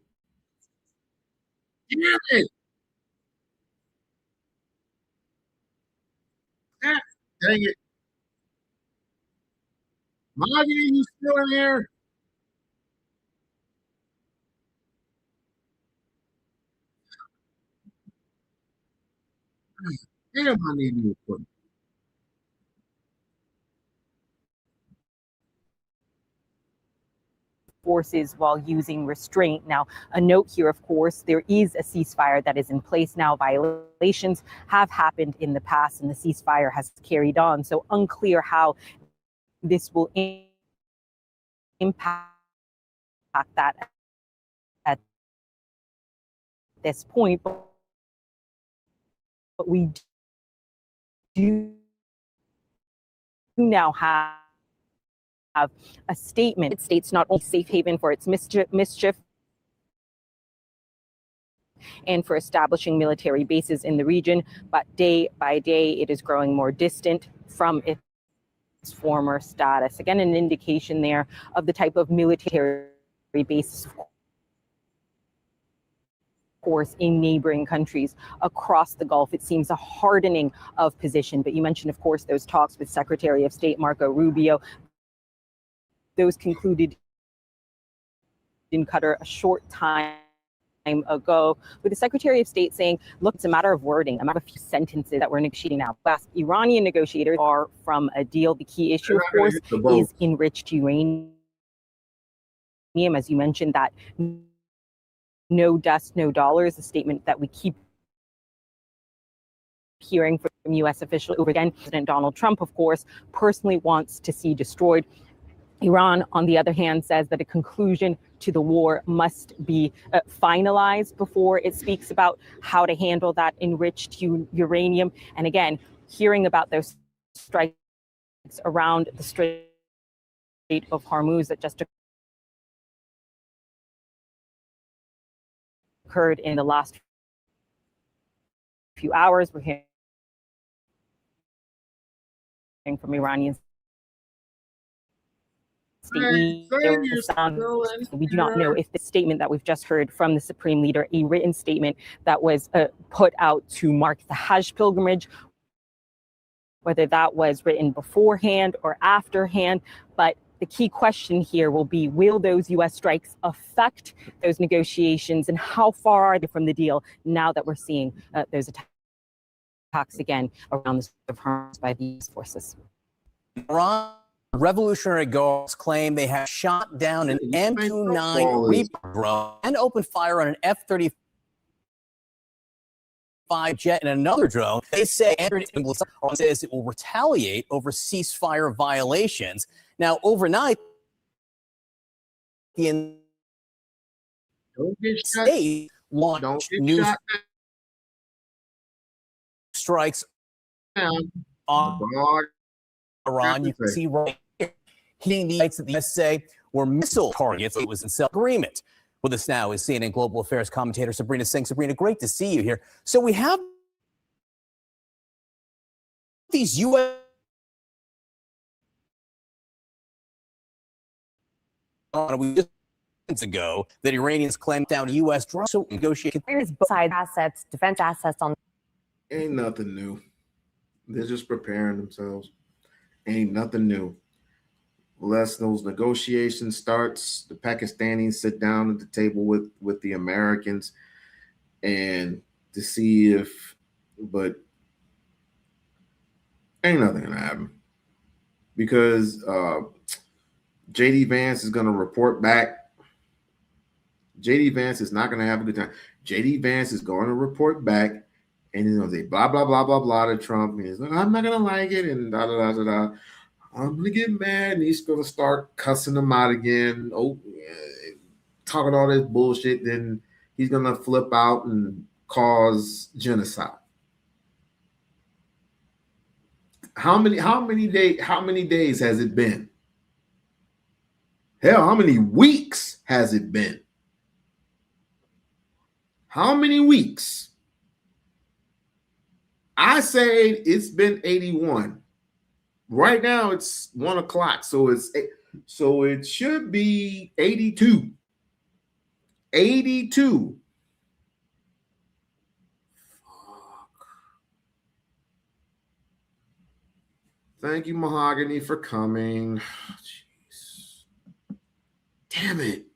Damn it. Dang it. Maggie, you still in here? Damn, I need new equipment. Forces while using restraint. Now, a note here, of course, there is a ceasefire that is in place now. Violations have happened in the past, and the ceasefire has carried on. So unclear how this will impact that at this point. But we do now have a statement. It states not only safe haven for its mischief and for establishing military bases in the region, but day by day it is growing more distant from its former status. Again, an indication there of the type of military bases, of course, in neighboring countries across the Gulf. It seems a hardening of position. But you mentioned, of course, those talks with Secretary of State Marco Rubio. Those concluded in Qatar a short time ago, with the Secretary of State saying, look, it's a matter of wording, a matter of a few sentences that we're negotiating now. Last, Iranian negotiators are from a deal. The key issue, of course, is enriched uranium. As you mentioned, that no dust, no dollars, a statement that we keep hearing from U.S. officials over again. President Donald Trump, of course, personally wants to see destroyed. Iran, on the other hand, says that a conclusion to the war must be finalized before it speaks about how to handle that enriched uranium. And again, hearing about those strikes around the Strait of Hormuz that just occurred in the last few hours. We're hearing from Iranians. We do not know if the statement that we've just heard from the Supreme Leader, a written statement that was put out to mark the Hajj pilgrimage, whether that was written beforehand or afterhand. But the key question here will be, will those U.S. strikes affect those negotiations, and how far are they from the deal now that we're seeing those attacks again around the Strait of Hormuz by the U.S. forces? Iran Revolutionary Guards claim they have shot down an M29 Reaper drone and opened fire on an F-35 jet and another drone. They say says it will retaliate over ceasefire violations. Now, overnight, the state launched new strikes on Iran. You can see right here, hitting the sites that the U.S. say were missile targets. It was in self-agreement. With us now is CNN Global Affairs commentator Sabrina Singh. Sabrina, great to see you here. So we have these U.S. we just ago that Iranians claimed down U.S. drones to negotiate. There's both side assets, defense assets on. Ain't nothing new. They're just preparing themselves. Ain't nothing new. Unless those negotiations starts, the Pakistanis sit down at the table with the Americans and to see if, but ain't nothing gonna happen because JD Vance is gonna report back. JD Vance is not gonna have a good time. JD Vance is going to report back and he's gonna say blah blah blah blah blah to Trump. And he's like, I'm not gonna like it, and da da da da da. I'm gonna get mad, and he's gonna start cussing them out again. Oh, talking all this bullshit. Then he's gonna flip out and cause genocide. How many days has it been? Hell, how many weeks has it been? How many weeks? I say it's been 81. Right now it's 1 o'clock, so it's So it should be 82. 82. Fuck. Thank you, Mahogany, for coming. Jeez. Damn it.